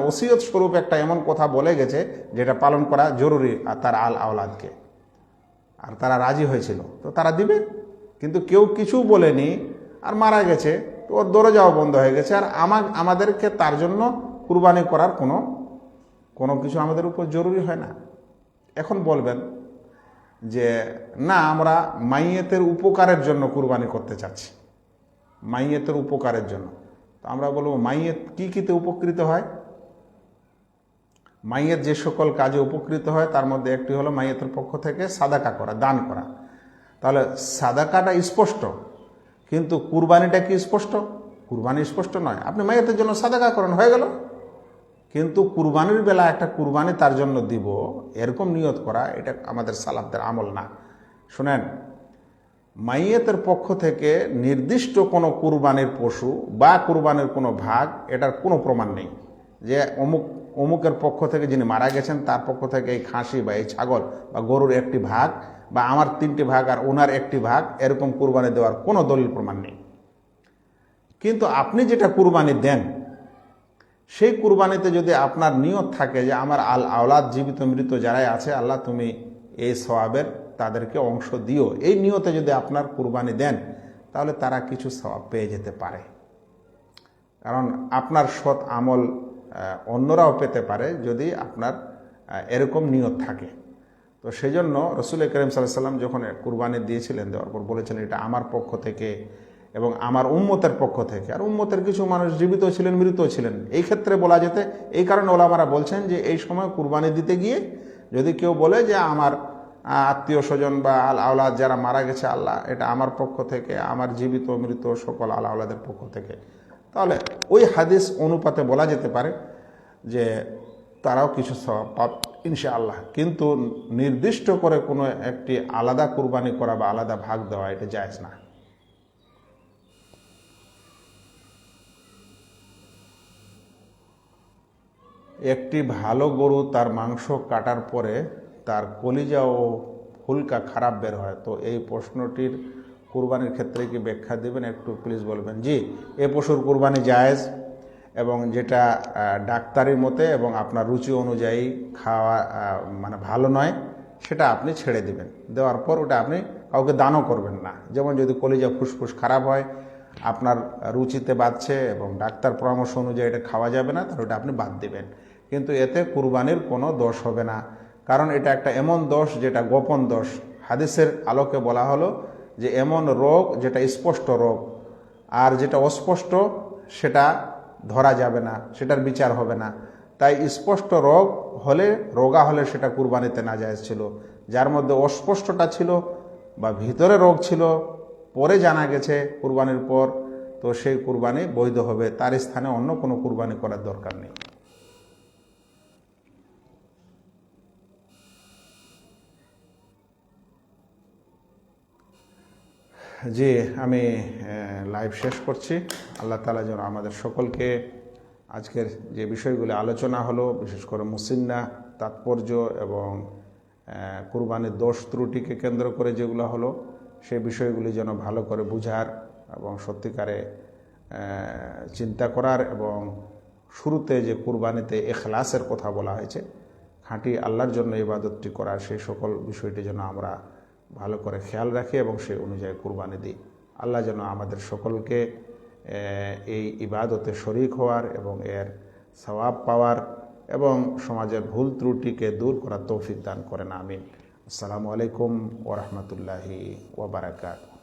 S1: ওসিয়ত স্বরূপ একটা এমন কথা বলে গেছে যেটা পালন করা জরুরি আর তার আওলাদকে, আর তারা রাজি হয়েছিল, তো তারা দিবে। কিন্তু কেউ কিছু বলেনি আর মারা গেছে, তো ওর দরজাও বন্ধ হয়ে গেছে, আর আমাদেরকে তার জন্য কুরবানি করার কোনো কিছু আমাদের উপর জরুরি হয় না। এখন বলবেন যে না, আমরা মাইয়েতের উপকারের জন্য কুরবানি করতে চাচ্ছি, মাইয়েতের উপকারের জন্য। তো আমরা বলবো মাইয়েত কিতে উপকৃত হয়? মাইয়েত যে সকল কাজে উপকৃত হয় তার মধ্যে একটি হলো মাইয়েতের পক্ষ থেকে সাদাকা করা, দান করা। তাহলে সাদাকাটা স্পষ্ট, কিন্তু কুরবানিটা কি স্পষ্ট? কুরবানি স্পষ্ট নয়। আপনি মাইয়েতের জন্য সাদাকা করেন, হয়ে গেল। কিন্তু কুরবানির বেলা একটা কুরবানি তার জন্য দিব, এরকম নিয়ত করা, এটা আমাদের সালাফদের আমল না। শুনেন, মাইয়েতের পক্ষ থেকে নির্দিষ্ট কোনো কুরবানির পশু বা কুরবানির কোনো ভাগ, এটার কোনো প্রমাণ নেই যে অমুকের পক্ষ থেকে, যিনি মারা গেছেন তার পক্ষ থেকে এই খাসি বা এই ছাগল বা গরুর একটি ভাগ, বা আমার 3টি ভাগ আর ওনার একটি ভাগ, এরকম কুরবানি দেওয়ার কোনো দলিল প্রমাণ নেই। কিন্তু আপনি যেটা কুরবানি দেন, সেই কুরবানিতে যদি আপনার নিয়ত থাকে যে আমার আওলাদ জীবিত মৃত যারাই আছে, আল্লাহ তুমি এই সওয়াবের তাদেরকে অংশ দিও, এই নিয়তে যদি আপনার কুরবানি দেন, তাহলে তারা কিছু সওয়াব পেয়ে যেতে পারে। কারণ আপনার সৎ আমল অন্যরাও পেতে পারে যদি আপনার এরকম নিয়ত থাকে। তো সেই জন্য রসুল করিম সাল্লাল্লাহু আলাইহি ওয়াসাল্লাম যখন কুরবানি দিয়েছিলেন, দেওয়ার পর বলেছিলেন এটা আমার পক্ষ থেকে এবং আমার উম্মতের পক্ষ থেকে। আর উম্মতের কিছু মানুষ জীবিত ছিলেন, মৃত ছিলেন, এই ক্ষেত্রে বলা যেতে, এই কারণে ওলামারা বলছেন যে এই সময় কুরবানি দিতে গিয়ে যদি কেউ বলে যে আমার আত্মীয় স্বজন বা আওলাদ যারা মারা গেছে, আল্লাহ এটা আমার পক্ষ থেকে, আমার জীবিত মৃত সকল আওলাদের পক্ষ থেকে, তাহলে ওই হাদিস অনুপাতে বলা যেতে পারে যে তারাও কিছু সওয়াব পাবে ইনশাআল্লাহ। কিন্তু নির্দিষ্ট করে কোনো একটি আলাদা কুরবানি করা বা আলাদা ভাগ দেওয়া, এটা জায়েজ না। একটি ভালো গরু তার মাংস কাটার পরে তার কলিজা ও ফুলকা খারাপ বের হয়, তো এই প্রশ্নটির কুরবানির ক্ষেত্রে কি ব্যাখ্যা দেবেন, একটু প্লিজ বলবেন। জি, এ পশুর কুরবানি জায়েজ, এবং যেটা ডাক্তারির মতে এবং আপনার রুচি অনুযায়ী খাওয়া মানে ভালো নয়, সেটা আপনি ছেড়ে দিবেন। দেওয়ার পর ওটা আপনি কাউকে দানও করবেন না। যেমন যদি কলিজা ফুসফুস খারাপ হয়, আপনার রুচিতে বাঁধছে এবং ডাক্তার পরামর্শ অনুযায়ী এটা খাওয়া যাবে না, তাহলে ওটা আপনি বাদ দিবেন। কিন্তু এতে কুরবানির কোনো দোষ হবে না, কারণ এটা একটা এমন দোষ যেটা গোপন দোষ। হাদিসের আলোকে বলা হলো যে এমন রোগ যেটা স্পষ্ট রোগ, আর যেটা অস্পষ্ট সেটা ধরা যাবে না, সেটার বিচার হবে না। তাই স্পষ্ট রোগ হলে, রোগা হলে সেটা কুরবানিতে নাজায়েজ ছিল। যার মধ্যে অস্পষ্টটা ছিল বা ভিতরে রোগ ছিল, পরে জানা গেছে কুরবানির পর, তো সেই কুরবানি বৈধ হবে, তার স্থানে অন্য কোনো কুরবানি করার দরকার নেই। জি, আমি লাইভ শেষ করছি। আল্লাহ তাআলা যেন আমাদের সকলকে আজকের যে বিষয়গুলি আলোচনা হলো, বিশেষ করে মুসিন্না তাৎপর্য এবং কুরবানির দোষ ত্রুটিকে কেন্দ্র করে যেগুলো হলো, সেই বিষয়গুলি যেন ভালো করে বুঝার এবং সত্যিকারে চিন্তা করার, এবং শুরুতে যে কুরবানিতে ইখলাসের কথা বলা হয়েছে, খাঁটি আল্লাহর জন্য ইবাদতটি করার, সেই সকল বিষয়টি যেন আমরা ভালো করে খেয়াল রাখি এবং সেই অনুযায়ী কুরবানি দিই। আল্লাহ যেন আমাদের সকলকে এই ইবাদতে শরীক হওয়ার এবং এর সওয়াব পাওয়ার এবং সমাজের ভুল ত্রুটিকে দূর করার তৌফিক দান করেন। আমিন। আসসালামু আলাইকুম ওয়া রাহমাতুল্লাহি ওয়া বারাকাতুহু।